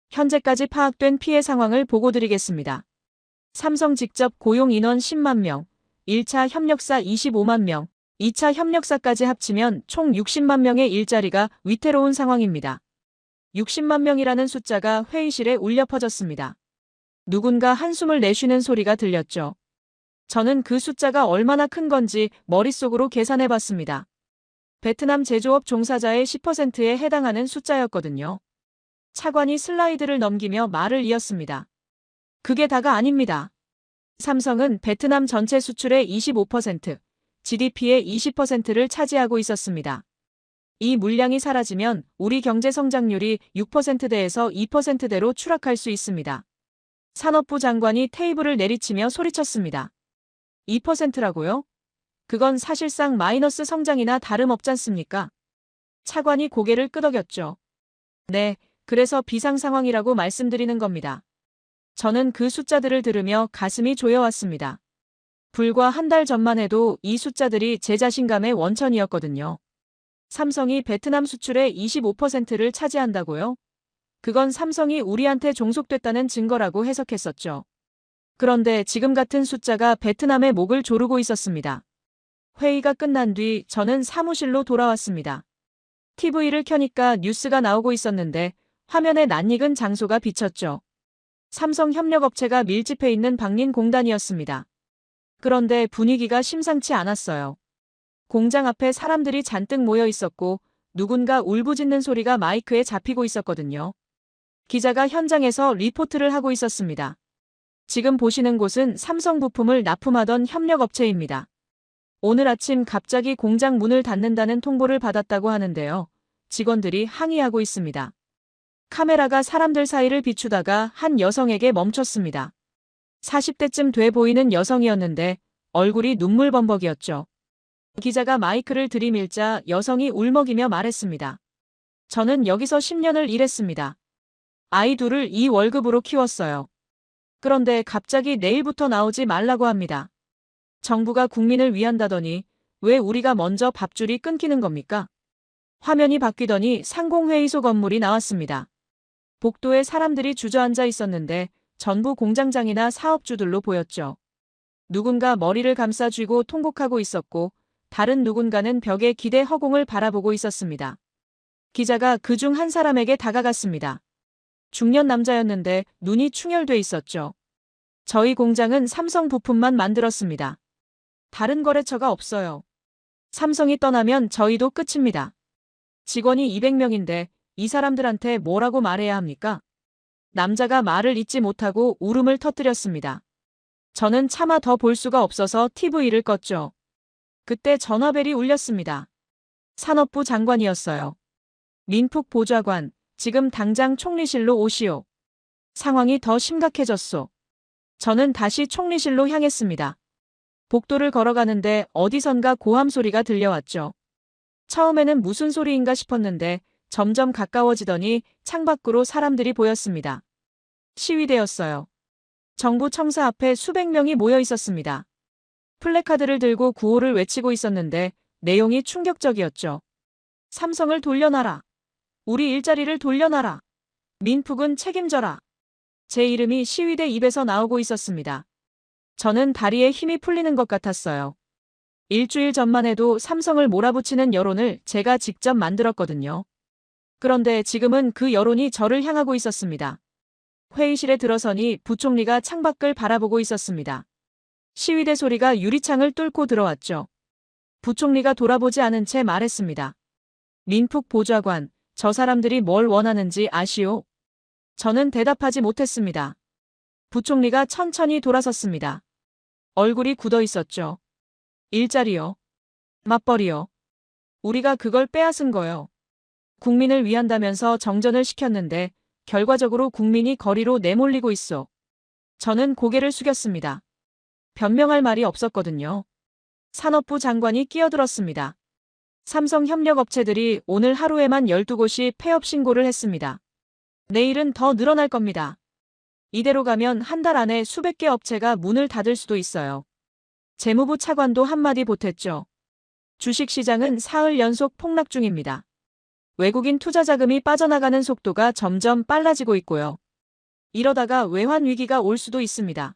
현재까지 파악된 피해 상황을 보고드리겠습니다. 삼성 직접 고용 인원 10만 명, 1차 협력사 25만 명, 2차 협력사까지 합치면 총 60만 명의 일자리가 위태로운 상황입니다. 60만 명이라는 숫자가 회의실에 울려 퍼졌습니다. 누군가 한숨을 내쉬는 소리가 들렸죠. 저는 그 숫자가 얼마나 큰 건지 머릿속으로 계산해 봤습니다. 베트남 제조업 종사자의 10%에 해당하는 숫자였거든요. 차관이 슬라이드를 넘기며 말을 이었습니다. 그게 다가 아닙니다. 삼성은 베트남 전체 수출의 25%, GDP의 20%를 차지하고 있었습니다. 이 물량이 사라지면 우리 경제 성장률이 6%대에서 2%대로 추락할 수 있습니다. 산업부 장관이 테이블을 내리치며 소리쳤습니다. 2%라고요? 그건 사실상 마이너스 성장이나 다름없잖습니까? 차관이 고개를 끄덕였죠. 네, 그래서 비상 상황이라고 말씀드리는 겁니다. 저는 그 숫자들을 들으며 가슴이 조여왔습니다. 불과 한 달 전만 해도 이 숫자들이 제 자신감의 원천이었거든요. 삼성이 베트남 수출의 25%를 차지한다고요? 그건 삼성이 우리한테 종속됐다는 증거라고 해석했었죠. 그런데 지금 같은 숫자가 베트남의 목을 조르고 있었습니다. 회의가 끝난 뒤 저는 사무실로 돌아왔습니다. TV를 켜니까 뉴스가 나오고 있었는데 화면에 낯익은 장소가 비쳤죠. 삼성협력업체가 밀집해 있는 박린공단이었습니다. 그런데 분위기가 심상치 않았어요. 공장 앞에 사람들이 잔뜩 모여 있었고 누군가 울부짖는 소리가 마이크에 잡히고 있었거든요. 기자가 현장에서 리포트를 하고 있었습니다. 지금 보시는 곳은 삼성 부품을 납품하던 협력업체입니다. 오늘 아침 갑자기 공장 문을 닫는다는 통보를 받았다고 하는데요. 직원들이 항의하고 있습니다. 카메라가 사람들 사이를 비추다가 한 여성에게 멈췄습니다. 40대쯤 돼 보이는 여성이었는데 얼굴이 눈물범벅이었죠. 기자가 마이크를 들이밀자 여성이 울먹이며 말했습니다. 저는 여기서 10년을 일했습니다. 아이 둘을 이 월급으로 키웠어요. 그런데 갑자기 내일부터 나오지 말라고 합니다. 정부가 국민을 위한다더니 왜 우리가 먼저 밥줄이 끊기는 겁니까? 화면이 바뀌더니 상공회의소 건물이 나왔습니다. 복도에 사람들이 주저앉아 있었는데 전부 공장장이나 사업주들로 보였죠. 누군가 머리를 감싸 쥐고 통곡하고 있었고 다른 누군가는 벽에 기대 허공을 바라보고 있었습니다. 기자가 그중 한 사람에게 다가갔습니다. 중년 남자였는데 눈이 충혈돼 있었죠. 저희 공장은 삼성 부품만 만들었습니다. 다른 거래처가 없어요. 삼성이 떠나면 저희도 끝입니다. 직원이 200명인데 이 사람들한테 뭐라고 말해야 합니까? 남자가 말을 잇지 못하고 울음을 터뜨렸습니다. 저는 차마 더 볼 수가 없어서 TV를 껐죠. 그때 전화벨이 울렸습니다. 산업부 장관이었어요. 민푹 보좌관, 지금 당장 총리실로 오시오. 상황이 더 심각해졌소. 저는 다시 총리실로 향했습니다. 복도를 걸어가는데 어디선가 고함 소리가 들려왔죠. 처음에는 무슨 소리인가 싶었는데 점점 가까워지더니 창밖으로 사람들이 보였습니다. 시위대였어요. 정부 청사 앞에 수백 명이 모여 있었습니다. 플래카드를 들고 구호를 외치고 있었는데 내용이 충격적이었죠. 삼성을 돌려놔라. 우리 일자리를 돌려놔라. 민푹은 책임져라. 제 이름이 시위대 입에서 나오고 있었습니다. 저는 다리에 힘이 풀리는 것 같았어요. 일주일 전만 해도 삼성을 몰아붙이는 여론을 제가 직접 만들었거든요. 그런데 지금은 그 여론이 저를 향하고 있었습니다. 회의실에 들어서니 부총리가 창밖을 바라보고 있었습니다. 시위대 소리가 유리창을 뚫고 들어왔죠. 부총리가 돌아보지 않은 채 말했습니다. 민푹 보좌관, 저 사람들이 뭘 원하는지 아시오? 저는 대답하지 못했습니다. 부총리가 천천히 돌아섰습니다. 얼굴이 굳어 있었죠. 일자리요. 맞벌이요. 우리가 그걸 빼앗은 거요. 국민을 위한다면서 정전을 시켰는데 결과적으로 국민이 거리로 내몰리고 있어. 저는 고개를 숙였습니다. 변명할 말이 없었거든요. 산업부 장관이 끼어들었습니다. 삼성협력업체들이 오늘 하루에만 12곳이 폐업 신고를 했습니다. 내일은 더 늘어날 겁니다. 이대로 가면 한 달 안에 수백 개 업체가 문을 닫을 수도 있어요. 재무부 차관도 한마디 보탰죠. 주식시장은 사흘 연속 폭락 중입니다. 외국인 투자 자금이 빠져나가는 속도가 점점 빨라지고 있고요. 이러다가 외환 위기가 올 수도 있습니다.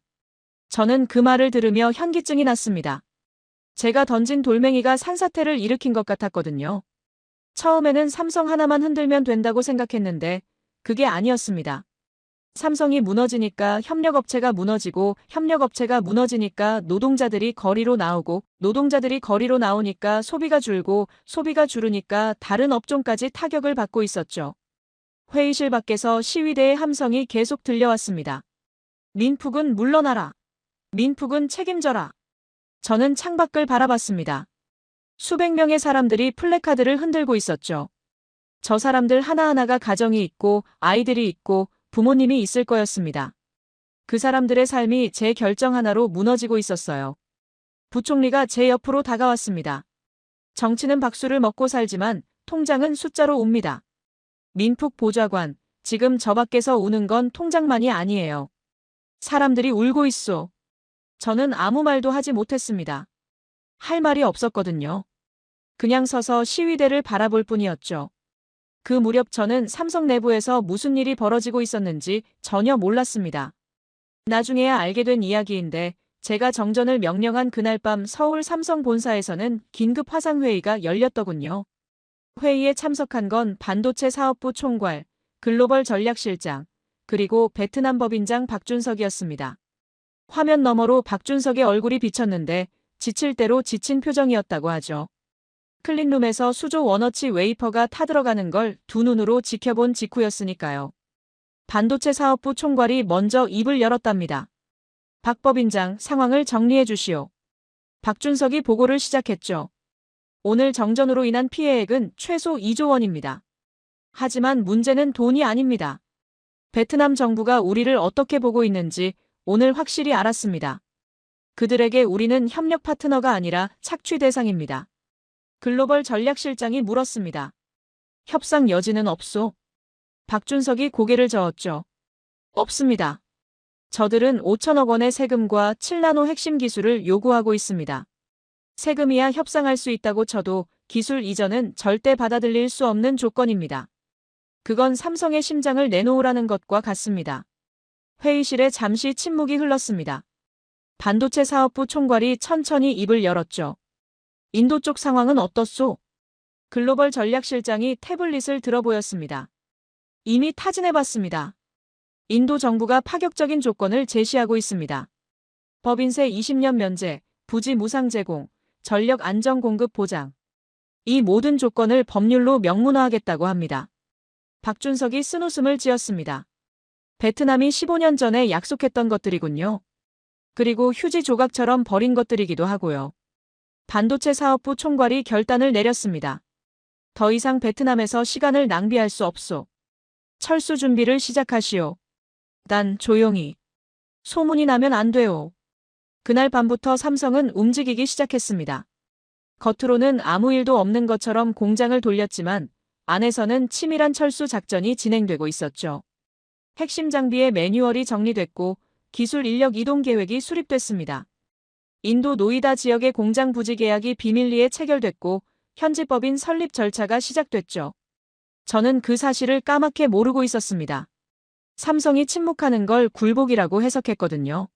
저는 그 말을 들으며 현기증이 났습니다. 제가 던진 돌멩이가 산사태를 일으킨 것 같았거든요. 처음에는 삼성 하나만 흔들면 된다고 생각했는데 그게 아니었습니다. 삼성이 무너지니까 협력업체가 무너지고 협력업체가 무너지니까 노동자들이 거리로 나오고 노동자들이 거리로 나오니까 소비가 줄고 소비가 줄으니까 다른 업종까지 타격을 받고 있었죠. 회의실 밖에서 시위대의 함성이 계속 들려왔습니다. 민푹은 물러나라. 민푹은 책임져라. 저는 창밖을 바라봤습니다. 수백 명의 사람들이 플래카드를 흔들고 있었죠. 저 사람들 하나하나가 가정이 있고 아이들이 있고 부모님이 있을 거였습니다. 그 사람들의 삶이 제 결정 하나로 무너지고 있었어요. 부총리가 제 옆으로 다가왔습니다. 정치는 박수를 먹고 살지만 통장은 숫자로 옵니다. 민푹 보좌관, 지금 저 밖에서 우는 건 통장만이 아니에요. 사람들이 울고 있어. 저는 아무 말도 하지 못했습니다. 할 말이 없었거든요. 그냥 서서 시위대를 바라볼 뿐이었죠. 그 무렵 저는 삼성 내부에서 무슨 일이 벌어지고 있었는지 전혀 몰랐습니다. 나중에야 알게 된 이야기인데 제가 정전을 명령한 그날 밤 서울 삼성 본사에서는 긴급 화상회의가 열렸더군요. 회의에 참석한 건 반도체 사업부 총괄, 글로벌 전략실장, 그리고 베트남 법인장 박준석이었습니다. 화면 너머로 박준석의 얼굴이 비쳤는데 지칠 대로 지친 표정이었다고 하죠. 클린룸에서 수조 원어치 웨이퍼가 타들어가는 걸 두 눈으로 지켜본 직후였으니까요. 반도체 사업부 총괄이 먼저 입을 열었답니다. 박 법인장, 상황을 정리해 주시오. 박준석이 보고를 시작했죠. 오늘 정전으로 인한 피해액은 최소 2조 원입니다. 하지만 문제는 돈이 아닙니다. 베트남 정부가 우리를 어떻게 보고 있는지 오늘 확실히 알았습니다. 그들에게 우리는 협력 파트너가 아니라 착취 대상입니다. 글로벌 전략실장이 물었습니다. 협상 여지는 없소? 박준석이 고개를 저었죠. 없습니다. 저들은 5천억 원의 세금과 7나노 핵심 기술을 요구하고 있습니다. 세금이야 협상할 수 있다고 쳐도 기술 이전은 절대 받아들일 수 없는 조건입니다. 그건 삼성의 심장을 내놓으라는 것과 같습니다. 회의실에 잠시 침묵이 흘렀습니다. 반도체 사업부 총괄이 천천히 입을 열었죠. 인도 쪽 상황은 어떻소? 글로벌 전략실장이 태블릿을 들어보였습니다. 이미 타진해봤습니다. 인도 정부가 파격적인 조건을 제시하고 있습니다. 법인세 20년 면제, 부지 무상 제공, 전력 안정 공급 보장. 이 모든 조건을 법률로 명문화하겠다고 합니다. 박준석이 쓴웃음을 지었습니다. 베트남이 15년 전에 약속했던 것들이군요. 그리고 휴지 조각처럼 버린 것들이기도 하고요. 반도체 사업부 총괄이 결단을 내렸습니다. 더 이상 베트남에서 시간을 낭비할 수 없소. 철수 준비를 시작하시오. 난 조용히. 소문이 나면 안 돼요. 그날 밤부터 삼성은 움직이기 시작했습니다. 겉으로는 아무 일도 없는 것처럼 공장을 돌렸지만 안에서는 치밀한 철수 작전이 진행되고 있었죠. 핵심 장비의 매뉴얼이 정리됐고 기술 인력 이동 계획이 수립됐습니다. 인도 노이다 지역의 공장 부지 계약이 비밀리에 체결됐고 현지 법인 설립 절차가 시작됐죠. 저는 그 사실을 까맣게 모르고 있었습니다. 삼성이 침묵하는 걸 굴복이라고 해석했거든요.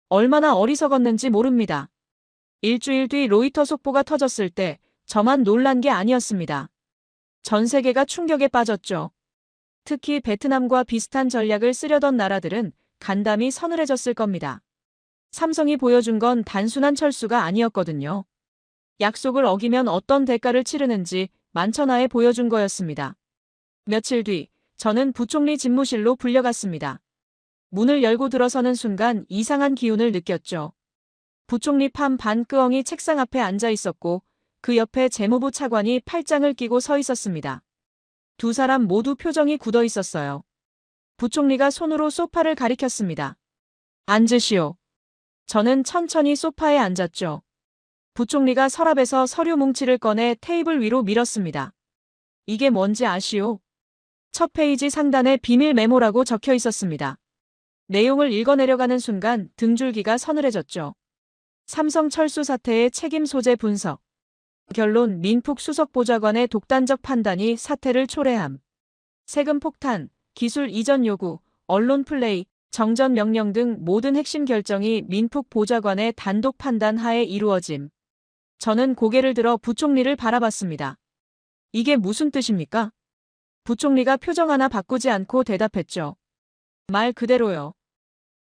얼마나 어리석었는지 모릅니다. 일주일 뒤 로이터 속보가 터졌을 때 저만 놀란 게 아니었습니다. 전 세계가 충격에 빠졌죠. 특히 베트남과 비슷한 전략을 쓰려던 나라들은 간담이 서늘해졌을 겁니다. 삼성이 보여준 건 단순한 철수가 아니었거든요. 약속을 어기면 어떤 대가를 치르는지 만천하에 보여준 거였습니다. 며칠 뒤 저는 부총리 집무실로 불려갔습니다. 문을 열고 들어서는 순간 이상한 기운을 느꼈죠. 부총리 팜 반끄엉이 책상 앞에 앉아 있었고 그 옆에 재무부 차관이 팔짱을 끼고 서 있었습니다. 두 사람 모두 표정이 굳어 있었어요. 부총리가 손으로 소파를 가리켰습니다. 앉으시오. 저는 천천히 소파에 앉았죠. 부총리가 서랍에서 서류 뭉치를 꺼내 테이블 위로 밀었습니다. 이게 뭔지 아시오? 첫 페이지 상단에 비밀 메모라고 적혀 있었습니다. 내용을 읽어내려가는 순간 등줄기가 서늘해졌죠. 삼성 철수 사태의 책임 소재 분석. 결론 민푹 수석 보좌관의 독단적 판단이 사태를 초래함. 세금 폭탄, 기술 이전 요구, 언론 플레이, 정전 명령 등 모든 핵심 결정이 민푹 보좌관의 단독 판단 하에 이루어짐. 저는 고개를 들어 부총리를 바라봤습니다. 이게 무슨 뜻입니까? 부총리가 표정 하나 바꾸지 않고 대답했죠. 말 그대로요.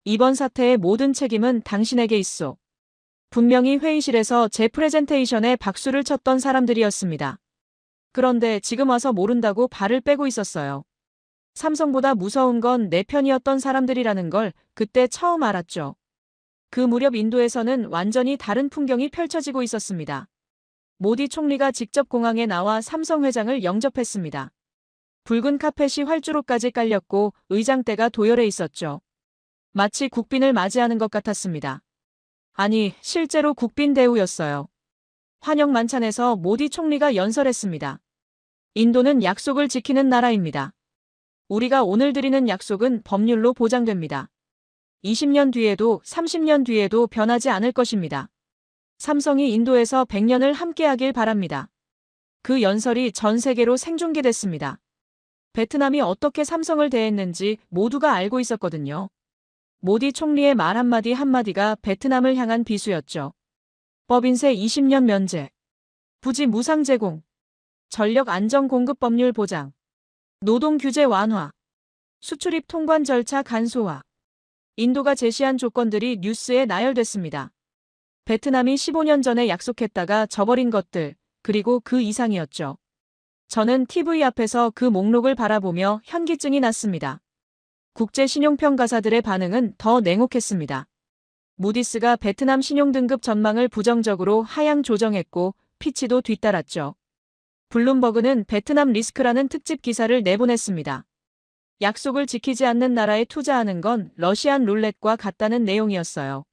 이번 사태의 모든 책임은 당신에게 있소. 분명히 회의실에서 제 프레젠테이션에 박수를 쳤던 사람들이었습니다. 그런데 지금 와서 모른다고 발을 빼고 있었어요. 삼성보다 무서운 건 내 편이었던 사람들이라는 걸 그때 처음 알았죠. 그 무렵 인도에서는 완전히 다른 풍경이 펼쳐지고 있었습니다. 모디 총리가 직접 공항에 나와 삼성 회장을 영접했습니다. 붉은 카펫이 활주로까지 깔렸고 의장대가 도열해 있었죠. 마치 국빈을 맞이하는 것 같았습니다. 아니, 실제로 국빈 대우였어요. 환영 만찬에서 모디 총리가 연설했습니다. 인도는 약속을 지키는 나라입니다. 우리가 오늘 드리는 약속은 법률로 보장됩니다. 20년 뒤에도 30년 뒤에도 변하지 않을 것입니다. 삼성이 인도에서 100년을 함께하길 바랍니다. 그 연설이 전 세계로 생중계됐습니다. 베트남이 어떻게 삼성을 대했는지 모두가 알고 있었거든요. 모디 총리의 말 한마디 한마디가 베트남을 향한 비수였죠. 법인세 20년 면제, 부지 무상 제공, 전력 안정 공급 법률 보장, 노동 규제 완화, 수출입 통관 절차 간소화. 인도가 제시한 조건들이 뉴스에 나열됐습니다. 베트남이 15년 전에 약속했다가 저버린 것들, 그리고 그 이상이었죠. 저는 TV 앞에서 그 목록을 바라보며 현기증이 났습니다. 국제 신용평가사들의 반응은 더 냉혹했습니다. 무디스가 베트남 신용등급 전망을 부정적으로 하향 조정했고 피치도 뒤따랐죠. 블룸버그는 베트남 리스크라는 특집 기사를 내보냈습니다. 약속을 지키지 않는 나라에 투자하는 건 러시안 룰렛과 같다는 내용이었어요.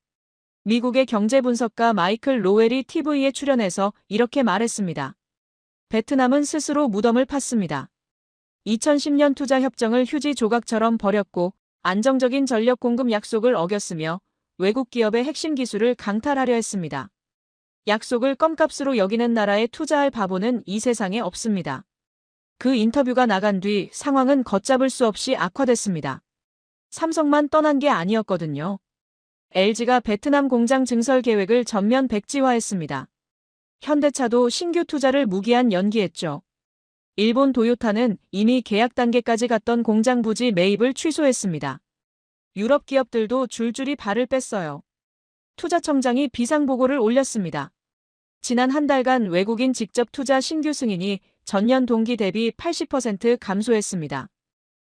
미국의 경제분석가 마이클 로웰이 TV에 출연해서 이렇게 말했습니다. 베트남은 스스로 무덤을 팠습니다. 2010년 투자협정을 휴지 조각처럼 버렸고 안정적인 전력 공급 약속을 어겼으며 외국 기업의 핵심 기술을 강탈하려 했습니다. 약속을 껌값으로 여기는 나라에 투자할 바보는 이 세상에 없습니다. 그 인터뷰가 나간 뒤 상황은 걷잡을 수 없이 악화됐습니다. 삼성만 떠난 게 아니었거든요. LG가 베트남 공장 증설 계획을 전면 백지화했습니다. 현대차도 신규 투자를 무기한 연기했죠. 일본 도요타는 이미 계약 단계까지 갔던 공장 부지 매입을 취소했습니다. 유럽 기업들도 줄줄이 발을 뺐어요. 투자청장이 비상보고를 올렸습니다. 지난 한 달간 외국인 직접 투자 신규 승인이 전년 동기 대비 80% 감소했습니다.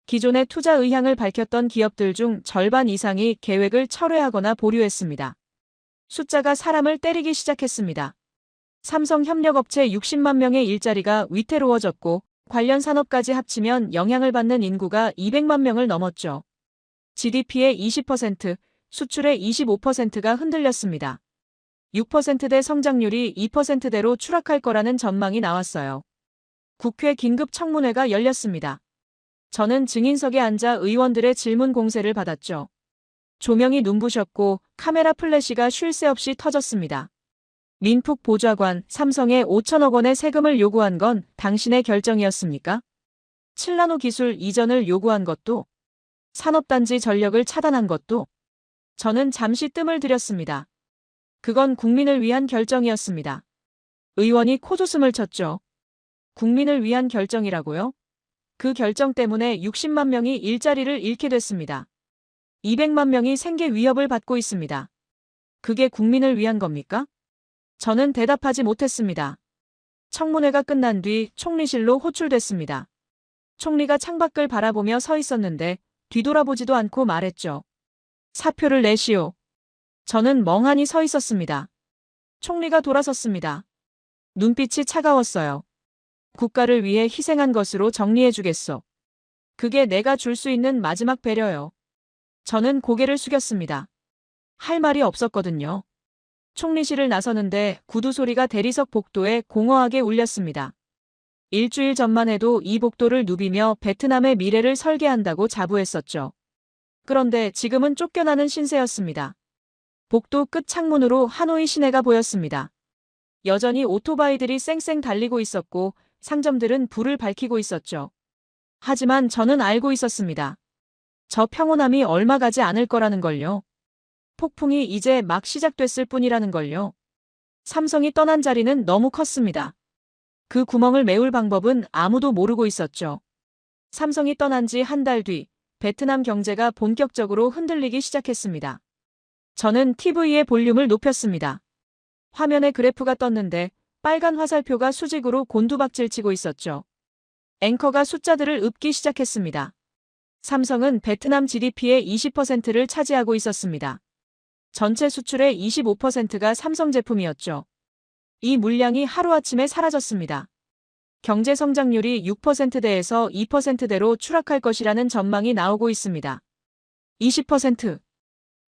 기존의 투자 의향을 밝혔던 기업들 중 절반 이상이 계획을 철회하거나 보류했습니다. 숫자가 사람을 때리기 시작했습니다. 삼성 협력업체 60만 명의 일자리가 위태로워졌고 관련 산업까지 합치면 영향을 받는 인구가 200만 명을 넘었죠. GDP의 20%, 수출의 25%가 흔들렸습니다. 6%대 성장률이 2%대로 추락할 거라는 전망이 나왔어요. 국회 긴급 청문회가 열렸습니다. 저는 증인석에 앉아 의원들의 질문 공세를 받았죠. 조명이 눈부셨고 카메라 플래시가 쉴 새 없이 터졌습니다. 민푹 보좌관, 삼성에 5천억 원의 세금을 요구한 건 당신의 결정이었습니까? 칠라노 기술 이전을 요구한 것도, 산업단지 전력을 차단한 것도. 저는 잠시 뜸을 들였습니다. 그건 국민을 위한 결정이었습니다. 의원이 코웃음을 쳤죠. 국민을 위한 결정이라고요? 그 결정 때문에 60만 명이 일자리를 잃게 됐습니다. 200만 명이 생계 위협을 받고 있습니다. 그게 국민을 위한 겁니까? 저는 대답하지 못했습니다. 청문회가 끝난 뒤 총리실로 호출됐습니다. 총리가 창밖을 바라보며 서 있었는데 뒤돌아보지도 않고 말했죠. 사표를 내시오. 저는 멍하니 서 있었습니다. 총리가 돌아섰습니다. 눈빛이 차가웠어요. 국가를 위해 희생한 것으로 정리해주겠소. 그게 내가 줄 수 있는 마지막 배려요. 저는 고개를 숙였습니다. 할 말이 없었거든요. 총리실을 나서는데 구두 소리가 대리석 복도에 공허하게 울렸습니다. 일주일 전만 해도 이 복도를 누비며 베트남의 미래를 설계한다고 자부했었죠. 그런데 지금은 쫓겨나는 신세였습니다. 복도 끝 창문으로 하노이 시내가 보였습니다. 여전히 오토바이들이 쌩쌩 달리고 있었고 상점들은 불을 밝히고 있었죠. 하지만 저는 알고 있었습니다. 저 평온함이 얼마 가지 않을 거라는 걸요. 폭풍이 이제 막 시작됐을 뿐이라는 걸요. 삼성이 떠난 자리는 너무 컸습니다. 그 구멍을 메울 방법은 아무도 모르고 있었죠. 삼성이 떠난 지 한 달 뒤 베트남 경제가 본격적으로 흔들리기 시작했습니다. 저는 TV의 볼륨을 높였습니다. 화면에 그래프가 떴는데 빨간 화살표가 수직으로 곤두박질치고 있었죠. 앵커가 숫자들을 읊기 시작했습니다. 삼성은 베트남 GDP의 20%를 차지하고 있었습니다. 전체 수출의 25%가 삼성 제품이었죠. 이 물량이 하루아침에 사라졌습니다. 경제 성장률이 6%대에서 2%대로 추락할 것이라는 전망이 나오고 있습니다. 20%,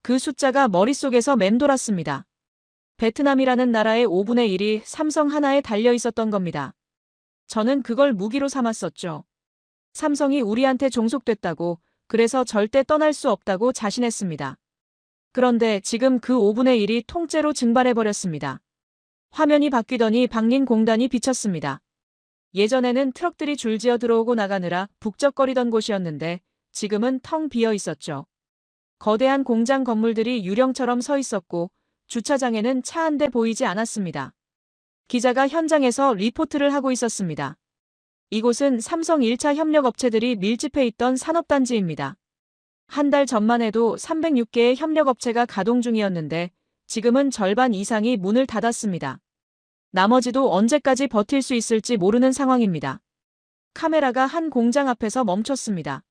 그 숫자가 머릿속에서 맴돌았습니다. 베트남이라는 나라의 5분의 1이 삼성 하나에 달려 있었던 겁니다. 저는 그걸 무기로 삼았었죠. 삼성이 우리한테 종속됐다고, 그래서 절대 떠날 수 없다고 자신했습니다. 그런데 지금 그 5분의 1이 통째로 증발해버렸습니다. 화면이 바뀌더니 박린 공단이 비쳤습니다. 예전에는 트럭들이 줄지어 들어오고 나가느라 북적거리던 곳이었는데 지금은 텅 비어 있었죠. 거대한 공장 건물들이 유령처럼 서 있었고 주차장에는 차 한 대 보이지 않았습니다. 기자가 현장에서 리포트를 하고 있었습니다. 이곳은 삼성 1차 협력업체들이 밀집해 있던 산업단지입니다. 한 달 전만 해도 306개의 협력업체가 가동 중이었는데 지금은 절반 이상이 문을 닫았습니다. 나머지도 언제까지 버틸 수 있을지 모르는 상황입니다. 카메라가 한 공장 앞에서 멈췄습니다.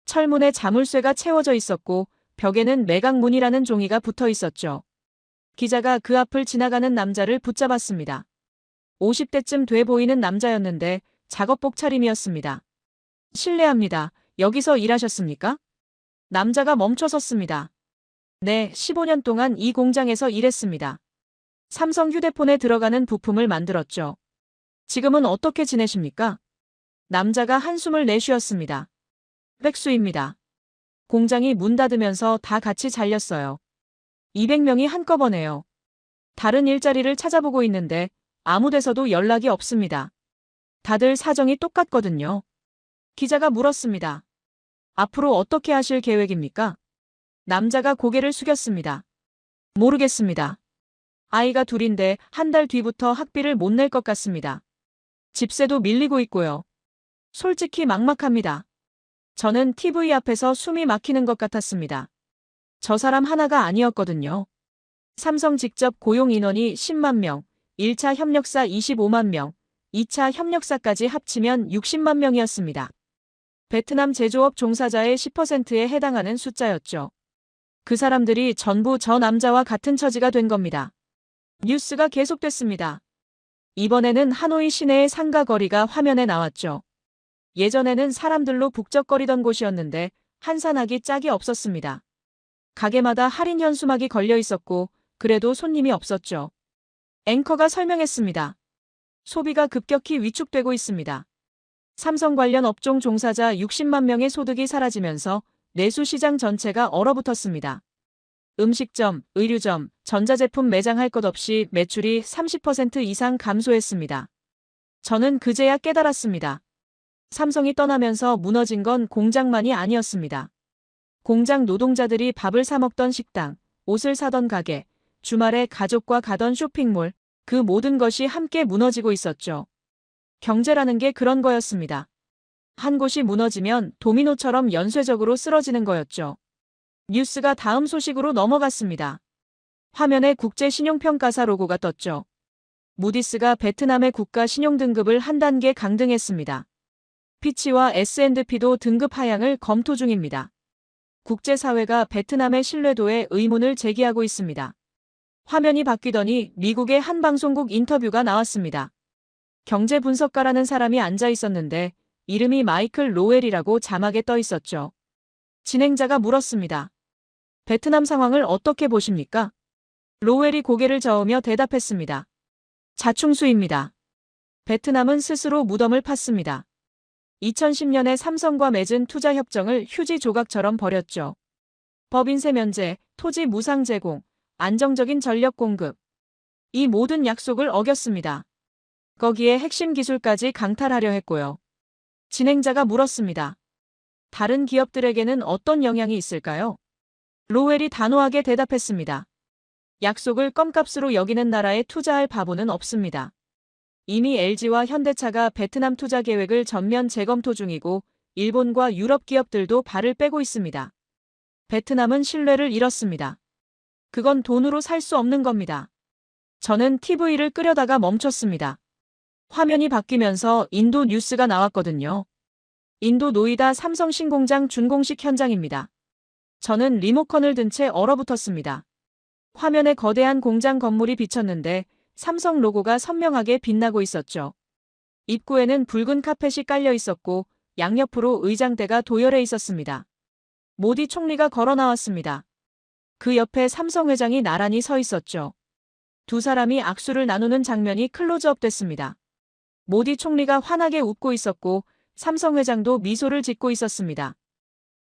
철문에 자물쇠가 채워져 있었고 벽에는 매각문이라는 종이가 붙어 있었죠. 기자가 그 앞을 지나가는 남자를 붙잡았습니다. 50대쯤 돼 보이는 남자였는데 작업복 차림이었습니다. 실례합니다. 여기서 일하셨습니까? 남자가 멈춰 섰습니다. 네, 15년 동안 이 공장에서 일했습니다. 삼성 휴대폰에 들어가는 부품을 만들었죠. 지금은 어떻게 지내십니까? 남자가 한숨을 내쉬었습니다. 백수입니다. 공장이 문 닫으면서 다 같이 잘렸어요. 200명이 한꺼번에요. 다른 일자리를 찾아보고 있는데 아무 데서도 연락이 없습니다. 다들 사정이 똑같거든요. 기자가 물었습니다. 앞으로 어떻게 하실 계획입니까? 남자가 고개를 숙였습니다. 모르겠습니다. 아이가 둘인데 한 달 뒤부터 학비를 못 낼 것 같습니다. 집세도 밀리고 있고요. 솔직히 막막합니다. 저는 TV 앞에서 숨이 막히는 것 같았습니다. 저 사람 하나가 아니었거든요. 삼성 직접 고용 인원이 10만 명, 1차 협력사 25만 명, 2차 협력사까지 합치면 60만 명이었습니다. 베트남 제조업 종사자의 10%에 해당하는 숫자였죠. 그 사람들이 전부 저 남자와 같은 처지가 된 겁니다. 뉴스가 계속됐습니다. 이번에는 하노이 시내의 상가 거리가 화면에 나왔죠. 예전에는 사람들로 북적거리던 곳이었는데 한산하기 짝이 없었습니다. 가게마다 할인 현수막이 걸려 있었고 그래도 손님이 없었죠. 앵커가 설명했습니다. 소비가 급격히 위축되고 있습니다. 삼성 관련 업종 종사자 60만 명의 소득이 사라지면서 내수 시장 전체가 얼어붙었습니다. 음식점, 의류점, 전자제품 매장 할 것 없이 매출이 30% 이상 감소했습니다. 저는 그제야 깨달았습니다. 삼성이 떠나면서 무너진 건 공장만이 아니었습니다. 공장 노동자들이 밥을 사 먹던 식당, 옷을 사던 가게, 주말에 가족과 가던 쇼핑몰, 그 모든 것이 함께 무너지고 있었죠. 경제라는 게 그런 거였습니다. 한 곳이 무너지면 도미노처럼 연쇄적으로 쓰러지는 거였죠. 뉴스가 다음 소식으로 넘어갔습니다. 화면에 국제신용평가사 로고가 떴죠. 무디스가 베트남의 국가 신용등급을 한 단계 강등했습니다. 피치와 S&P도 등급 하향을 검토 중입니다. 국제사회가 베트남의 신뢰도에 의문을 제기하고 있습니다. 화면이 바뀌더니 미국의 한 방송국 인터뷰가 나왔습니다. 경제 분석가라는 사람이 앉아 있었는데 이름이 마이클 로웰이라고 자막에 떠 있었죠. 진행자가 물었습니다. 베트남 상황을 어떻게 보십니까? 로웰이 고개를 저으며 대답했습니다. 자충수입니다. 베트남은 스스로 무덤을 팠습니다. 2010년에 삼성과 맺은 투자 협정을 휴지 조각처럼 버렸죠. 법인세 면제, 토지 무상 제공, 안정적인 전력 공급. 이 모든 약속을 어겼습니다. 거기에 핵심 기술까지 강탈하려 했고요. 진행자가 물었습니다. 다른 기업들에게는 어떤 영향이 있을까요? 로웰이 단호하게 대답했습니다. 약속을 껌값으로 여기는 나라에 투자할 바보는 없습니다. 이미 LG와 현대차가 베트남 투자 계획을 전면 재검토 중이고 일본과 유럽 기업들도 발을 빼고 있습니다. 베트남은 신뢰를 잃었습니다. 그건 돈으로 살 수 없는 겁니다. 저는 TV를 끄려다가 멈췄습니다. 화면이 바뀌면서 인도 뉴스가 나왔거든요. 인도 노이다 삼성 신공장 준공식 현장입니다. 저는 리모컨을 든 채 얼어붙었습니다. 화면에 거대한 공장 건물이 비쳤는데 삼성 로고가 선명하게 빛나고 있었죠. 입구에는 붉은 카펫이 깔려 있었고 양옆으로 의장대가 도열해 있었습니다. 모디 총리가 걸어 나왔습니다. 그 옆에 삼성 회장이 나란히 서 있었죠. 두 사람이 악수를 나누는 장면이 클로즈업 됐습니다. 모디 총리가 환하게 웃고 있었고 삼성 회장도 미소를 짓고 있었습니다.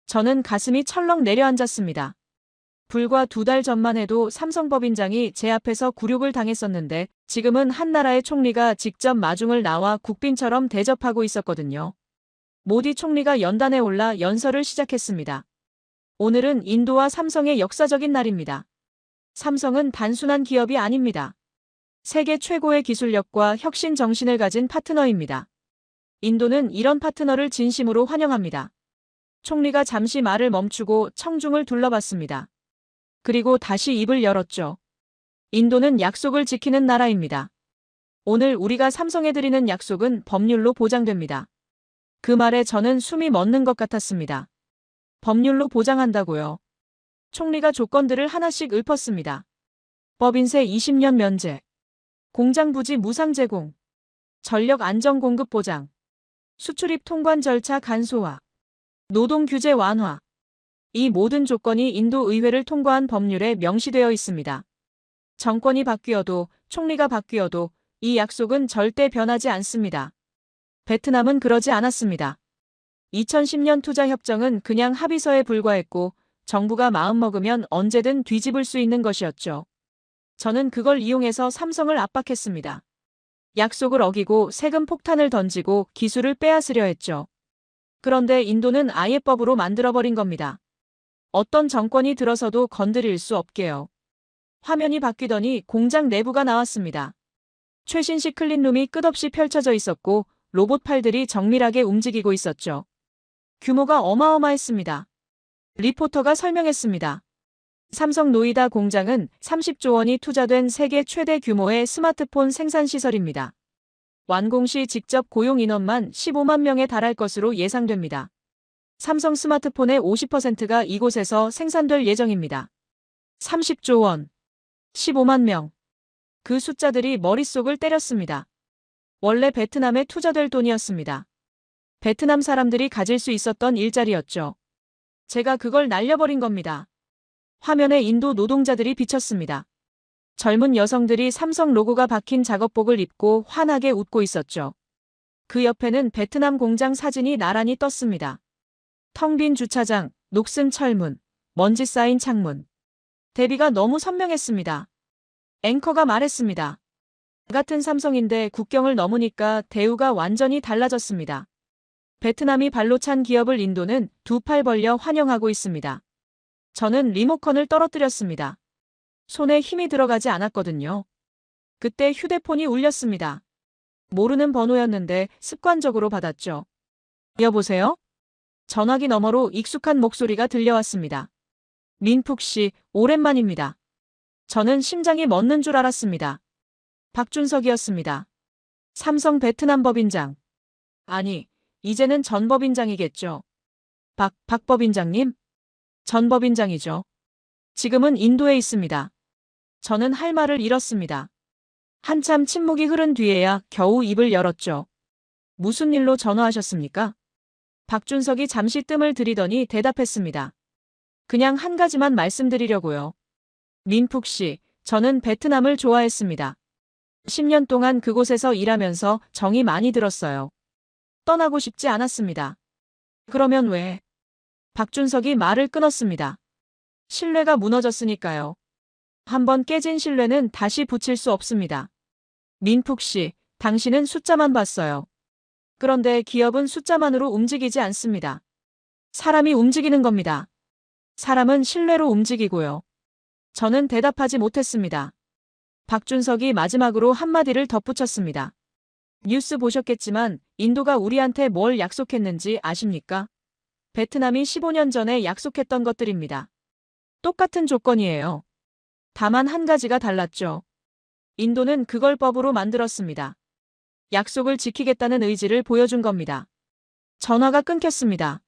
저는 가슴이 철렁 내려앉았습니다. 불과 2달 전만 해도 삼성법인장이 제 앞에서 굴욕을 당했었는데 지금은 한 나라의 총리가 직접 마중을 나와 국빈처럼 대접하고 있었거든요. 모디 총리가 연단에 올라 연설을 시작했습니다. 오늘은 인도와 삼성의 역사적인 날입니다. 삼성은 단순한 기업이 아닙니다. 세계 최고의 기술력과 혁신 정신을 가진 파트너입니다. 인도는 이런 파트너를 진심으로 환영합니다. 총리가 잠시 말을 멈추고 청중을 둘러봤습니다. 그리고 다시 입을 열었죠. 인도는 약속을 지키는 나라입니다. 오늘 우리가 삼성에 드리는 약속은 법률로 보장됩니다. 그 말에 저는 숨이 멎는 것 같았습니다. 법률로 보장한다고요. 총리가 조건들을 하나씩 읊었습니다. 법인세 20년 면제, 공장 부지 무상 제공, 전력 안정 공급 보장, 수출입 통관 절차 간소화, 노동 규제 완화. 이 모든 조건이 인도 의회를 통과한 법률에 명시되어 있습니다. 정권이 바뀌어도 총리가 바뀌어도 이 약속은 절대 변하지 않습니다. 베트남은 그러지 않았습니다. 2010년 투자협정은 그냥 합의서에 불과했고 정부가 마음먹으면 언제든 뒤집을 수 있는 것이었죠. 저는 그걸 이용해서 삼성을 압박했습니다. 약속을 어기고 세금 폭탄을 던지고 기술을 빼앗으려 했죠. 그런데 인도는 아예 법으로 만들어버린 겁니다. 어떤 정권이 들어서도 건드릴 수 없게요. 화면이 바뀌더니 공장 내부가 나왔습니다. 최신식 클린룸이 끝없이 펼쳐져 있었고 로봇 팔들이 정밀하게 움직이고 있었죠. 규모가 어마어마했습니다. 리포터가 설명했습니다. 삼성 노이다 공장은 30조 원이 투자된 세계 최대 규모의 스마트폰 생산 시설입니다. 완공 시 직접 고용 인원만 15만 명에 달할 것으로 예상됩니다. 삼성 스마트폰의 50%가 이곳에서 생산될 예정입니다. 30조 원, 15만 명. 그 숫자들이 머릿속을 때렸습니다. 원래 베트남에 투자될 돈이었습니다. 베트남 사람들이 가질 수 있었던 일자리였죠. 제가 그걸 날려버린 겁니다. 화면에 인도 노동자들이 비쳤습니다. 젊은 여성들이 삼성 로고가 박힌 작업복을 입고 환하게 웃고 있었죠. 그 옆에는 베트남 공장 사진이 나란히 떴습니다. 텅 빈 주차장, 녹슨 철문, 먼지 쌓인 창문. 대비가 너무 선명했습니다. 앵커가 말했습니다. 같은 삼성인데 국경을 넘으니까 대우가 완전히 달라졌습니다. 베트남이 발로 찬 기업을 인도는 두 팔 벌려 환영하고 있습니다. 저는 리모컨을 떨어뜨렸습니다. 손에 힘이 들어가지 않았거든요. 그때 휴대폰이 울렸습니다. 모르는 번호였는데 습관적으로 받았죠. 여보세요? 전화기 너머로 익숙한 목소리가 들려왔습니다. 민푹 씨, 오랜만입니다. 저는 심장이 멎는 줄 알았습니다. 박준석이었습니다. 삼성 베트남 법인장. 아니, 이제는 전 법인장이겠죠. 박 법인장님? 전 법인장이죠. 지금은 인도에 있습니다. 저는 할 말을 잃었습니다. 한참 침묵이 흐른 뒤에야 겨우 입을 열었죠. 무슨 일로 전화하셨습니까? 박준석이 잠시 뜸을 들이더니 대답했습니다. 그냥 한 가지만 말씀드리려고요. 민푹 씨, 저는 베트남을 좋아했습니다. 10년 동안 그곳에서 일하면서 정이 많이 들었어요. 떠나고 싶지 않았습니다. 그러면 왜? 박준석이 말을 끊었습니다. 신뢰가 무너졌으니까요. 한번 깨진 신뢰는 다시 붙일 수 없습니다. 민푹 씨, 당신은 숫자만 봤어요. 그런데 기업은 숫자만으로 움직이지 않습니다. 사람이 움직이는 겁니다. 사람은 신뢰로 움직이고요. 저는 대답하지 못했습니다. 박준석이 마지막으로 한마디를 덧붙였습니다. 뉴스 보셨겠지만 인도가 우리한테 뭘 약속했는지 아십니까? 베트남이 15년 전에 약속했던 것들입니다. 똑같은 조건이에요. 다만 한 가지가 달랐죠. 인도는 그걸 법으로 만들었습니다. 약속을 지키겠다는 의지를 보여준 겁니다. 전화가 끊겼습니다.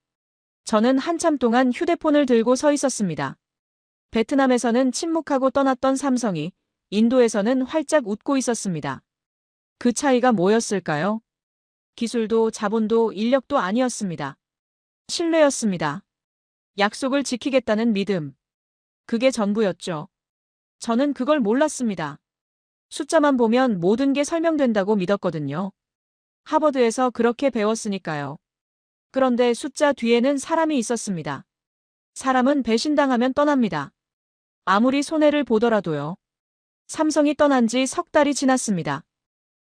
저는 한참 동안 휴대폰을 들고 서 있었습니다. 베트남에서는 침묵하고 떠났던 삼성이 인도에서는 활짝 웃고 있었습니다. 그 차이가 뭐였을까요? 기술도 자본도 인력도 아니었습니다. 신뢰였습니다. 약속을 지키겠다는 믿음. 그게 전부였죠. 저는 그걸 몰랐습니다. 숫자만 보면 모든 게 설명된다고 믿었거든요. 하버드에서 그렇게 배웠으니까요. 그런데 숫자 뒤에는 사람이 있었습니다. 사람은 배신당하면 떠납니다. 아무리 손해를 보더라도요. 삼성이 떠난 지 석 달이 지났습니다.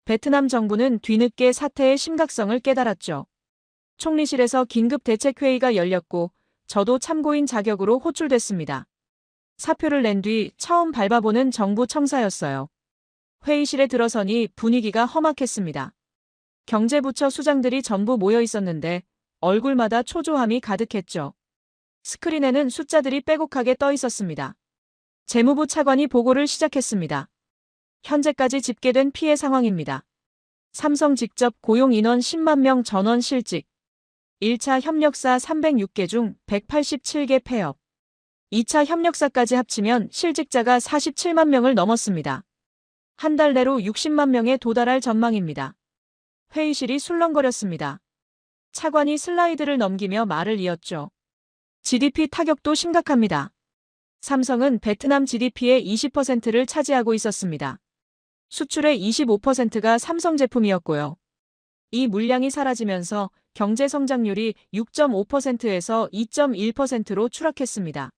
베트남 정부는 뒤늦게 사태의 심각성을 깨달았죠. 총리실에서 긴급 대책회의가 열렸고 저도 참고인 자격으로 호출됐습니다. 사표를 낸 뒤 처음 밟아보는 정부 청사였어요. 회의실에 들어서니 분위기가 험악했습니다. 경제부처 수장들이 전부 모여 있었는데 얼굴마다 초조함이 가득했죠. 스크린에는 숫자들이 빼곡하게 떠 있었습니다. 재무부 차관이 보고를 시작했습니다. 현재까지 집계된 피해 상황입니다. 삼성 직접 고용 인원 10만 명 전원 실직. 1차 협력사 306개 중 187개 폐업. 2차 협력사까지 합치면 실직자가 47만 명을 넘었습니다. 한 달 내로 60만 명에 도달할 전망입니다. 회의실이 술렁거렸습니다. 차관이 슬라이드를 넘기며 말을 이었죠. GDP 타격도 심각합니다. 삼성은 베트남 GDP의 20%를 차지하고 있었습니다. 수출의 25%가 삼성 제품이었고요. 이 물량이 사라지면서 경제 성장률이 6.5%에서 2.1%로 추락했습니다.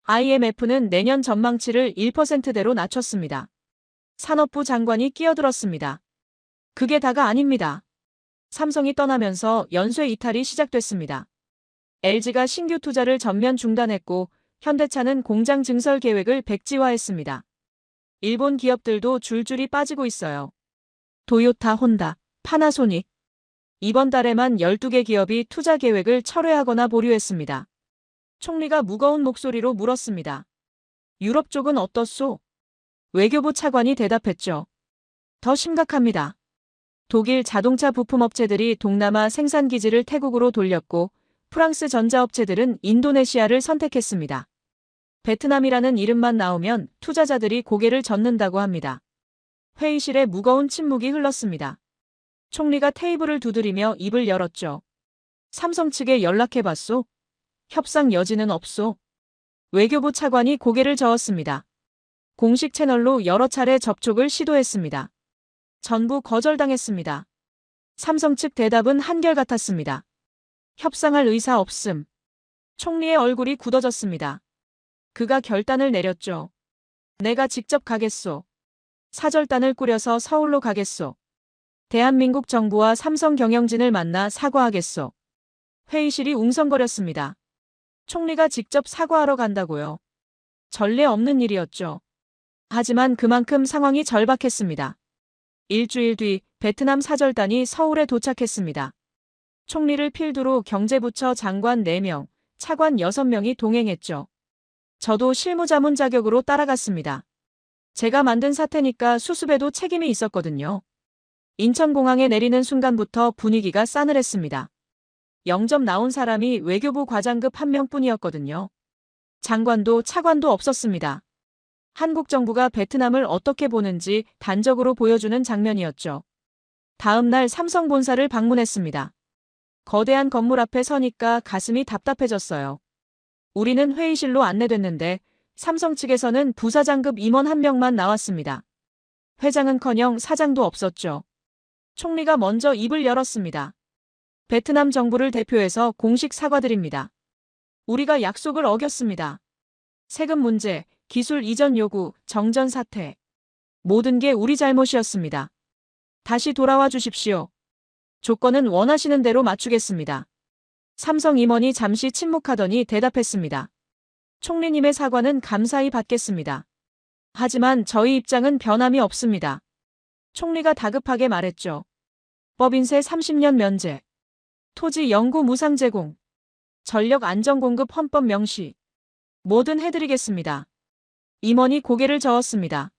IMF는 내년 전망치를 1%대로 낮췄습니다. 산업부 장관이 끼어들었습니다. 그게 다가 아닙니다. 삼성이 떠나면서 연쇄 이탈이 시작됐습니다. LG가 신규 투자를 전면 중단했고 현대차는 공장 증설 계획을 백지화했습니다. 일본 기업들도 줄줄이 빠지고 있어요. 도요타, 혼다, 파나소닉. 이번 달에만 12개 기업이 투자 계획을 철회하거나 보류했습니다. 총리가 무거운 목소리로 물었습니다. 유럽 쪽은 어떻소? 외교부 차관이 대답했죠. 더 심각합니다. 독일 자동차 부품업체들이 동남아 생산기지를 태국으로 돌렸고 프랑스 전자업체들은 인도네시아를 선택했습니다. 베트남이라는 이름만 나오면 투자자들이 고개를 젓는다고 합니다. 회의실에 무거운 침묵이 흘렀습니다. 총리가 테이블을 두드리며 입을 열었죠. 삼성 측에 연락해봤소? 협상 여지는 없소? 외교부 차관이 고개를 저었습니다. 공식 채널로 여러 차례 접촉을 시도했습니다. 전부 거절당했습니다. 삼성 측 대답은 한결같았습니다. 협상할 의사 없음. 총리의 얼굴이 굳어졌습니다. 그가 결단을 내렸죠. 내가 직접 가겠소. 사절단을 꾸려서 서울로 가겠소. 대한민국 정부와 삼성 경영진을 만나 사과하겠소. 회의실이 웅성거렸습니다. 총리가 직접 사과하러 간다고요. 전례 없는 일이었죠. 하지만 그만큼 상황이 절박했습니다. 일주일 뒤 베트남 사절단이 서울에 도착했습니다. 총리를 필두로 경제부처 장관 4명, 차관 6명이 동행했죠. 저도 실무자문 자격으로 따라갔습니다. 제가 만든 사태니까 수습에도 책임이 있었거든요. 인천공항에 내리는 순간부터 분위기가 싸늘했습니다. 영접 나온 사람이 외교부 과장급 1명뿐이었거든요. 장관도 차관도 없었습니다. 한국 정부가 베트남을 어떻게 보는지 단적으로 보여주는 장면이었죠. 다음 날 삼성 본사를 방문했습니다. 거대한 건물 앞에 서니까 가슴이 답답해졌어요. 우리는 회의실로 안내됐는데 삼성 측에서는 부사장급 임원 1명만 나왔습니다. 회장은커녕 사장도 없었죠. 총리가 먼저 입을 열었습니다. 베트남 정부를 대표해서 공식 사과드립니다. 우리가 약속을 어겼습니다. 세금 문제, 기술 이전 요구, 정전 사태. 모든 게 우리 잘못이었습니다. 다시 돌아와 주십시오. 조건은 원하시는 대로 맞추겠습니다. 삼성 임원이 잠시 침묵하더니 대답했습니다. 총리님의 사과는 감사히 받겠습니다. 하지만 저희 입장은 변함이 없습니다. 총리가 다급하게 말했죠. 법인세 30년 면제. 토지 영구 무상 제공. 전력 안정공급 헌법 명시. 뭐든 해드리겠습니다. 임원이 고개를 저었습니다.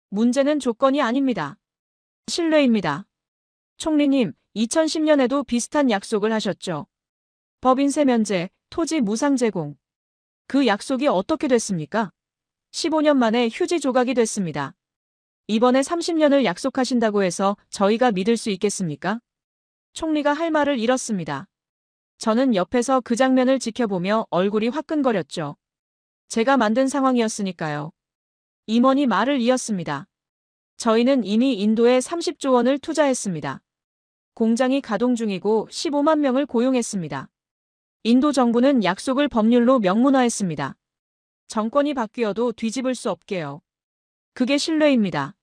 문제는 조건이 아닙니다. 신뢰입니다. 총리님, 2010년에도 비슷한 약속을 하셨죠. 법인세 면제, 토지 무상 제공. 그 약속이 어떻게 됐습니까? 15년 만에 휴지 조각이 됐습니다. 이번에 30년을 약속하신다고 해서 저희가 믿을 수 있겠습니까? 총리가 할 말을 잃었습니다. 저는 옆에서 그 장면을 지켜보며 얼굴이 화끈거렸죠. 제가 만든 상황이었으니까요. 임원이 말을 이었습니다. 저희는 이미 인도에 30조 원을 투자했습니다. 공장이 가동 중이고 15만 명을 고용했습니다. 인도 정부는 약속을 법률로 명문화했습니다. 정권이 바뀌어도 뒤집을 수 없게요. 그게 신뢰입니다.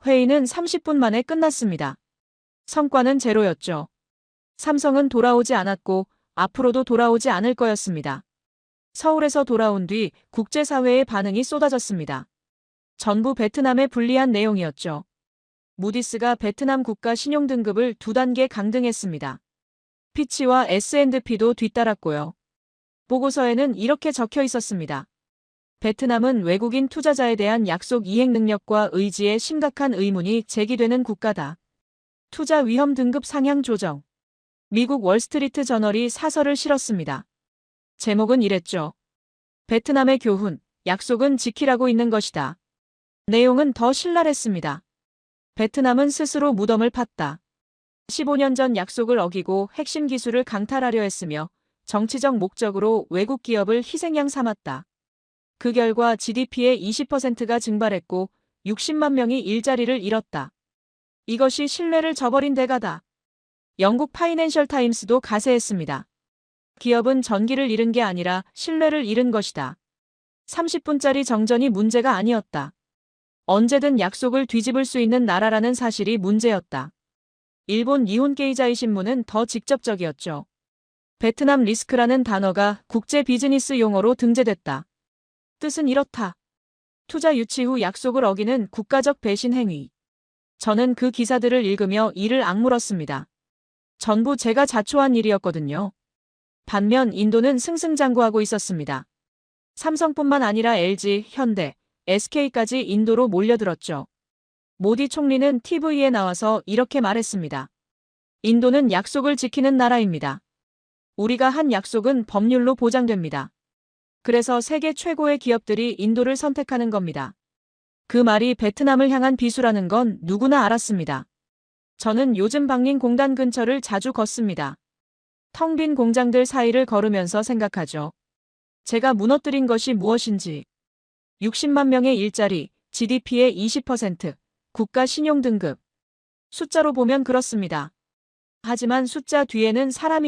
회의는 30분 만에 끝났습니다. 성과는 제로였죠. 삼성은 돌아오지 않았고 앞으로도 돌아오지 않을 거였습니다. 서울에서 돌아온 뒤 국제사회의 반응이 쏟아졌습니다. 전부 베트남에 불리한 내용이었죠. 무디스가 베트남 국가 신용등급을 2단계 강등했습니다. 피치와 S&P도 뒤따랐고요. 보고서에는 이렇게 적혀 있었습니다. 베트남은 외국인 투자자에 대한 약속 이행 능력과 의지에 심각한 의문이 제기되는 국가다. 투자 위험 등급 상향 조정. 미국 월스트리트 저널이 사설을 실었습니다. 제목은 이랬죠. 베트남의 교훈, 약속은 지키라고 있는 것이다. 내용은 더 신랄했습니다. 베트남은 스스로 무덤을 팠다. 15년 전 약속을 어기고 핵심 기술을 강탈하려 했으며 정치적 목적으로 외국 기업을 희생양 삼았다. 그 결과 GDP의 20%가 증발했고 60만 명이 일자리를 잃었다. 이것이 신뢰를 저버린 대가다. 영국 파이낸셜 타임스도 가세했습니다. 기업은 전기를 잃은 게 아니라 신뢰를 잃은 것이다. 30분짜리 정전이 문제가 아니었다. 언제든 약속을 뒤집을 수 있는 나라라는 사실이 문제였다. 일본 니혼케이자이 신문은 더 직접적이었죠. 베트남 리스크라는 단어가 국제 비즈니스 용어로 등재됐다. 뜻은 이렇다. 투자 유치 후 약속을 어기는 국가적 배신 행위. 저는 그 기사들을 읽으며 이를 악물었습니다. 전부 제가 자초한 일이었거든요. 반면 인도는 승승장구하고 있었습니다. 삼성뿐만 아니라 LG, 현대, SK까지 인도로 몰려들었죠. 모디 총리는 TV에 나와서 이렇게 말했습니다. 인도는 약속을 지키는 나라입니다. 우리가 한 약속은 법률로 보장됩니다. 그래서 세계 최고의 기업들이 인도를 선택하는 겁니다. 그 말이 베트남을 향한 비수라는 건 누구나 알았습니다. 저는 요즘 방린공단 근처를 자주 걷습니다. 텅 빈 공장들 사이를 걸으면서 생각하죠. 제가 무너뜨린 것이 무엇인지. 60만 명의 일자리, GDP의 20%, 국가 신용등급. 숫자로 보면 그렇습니다. 하지만 숫자 뒤에는 사람이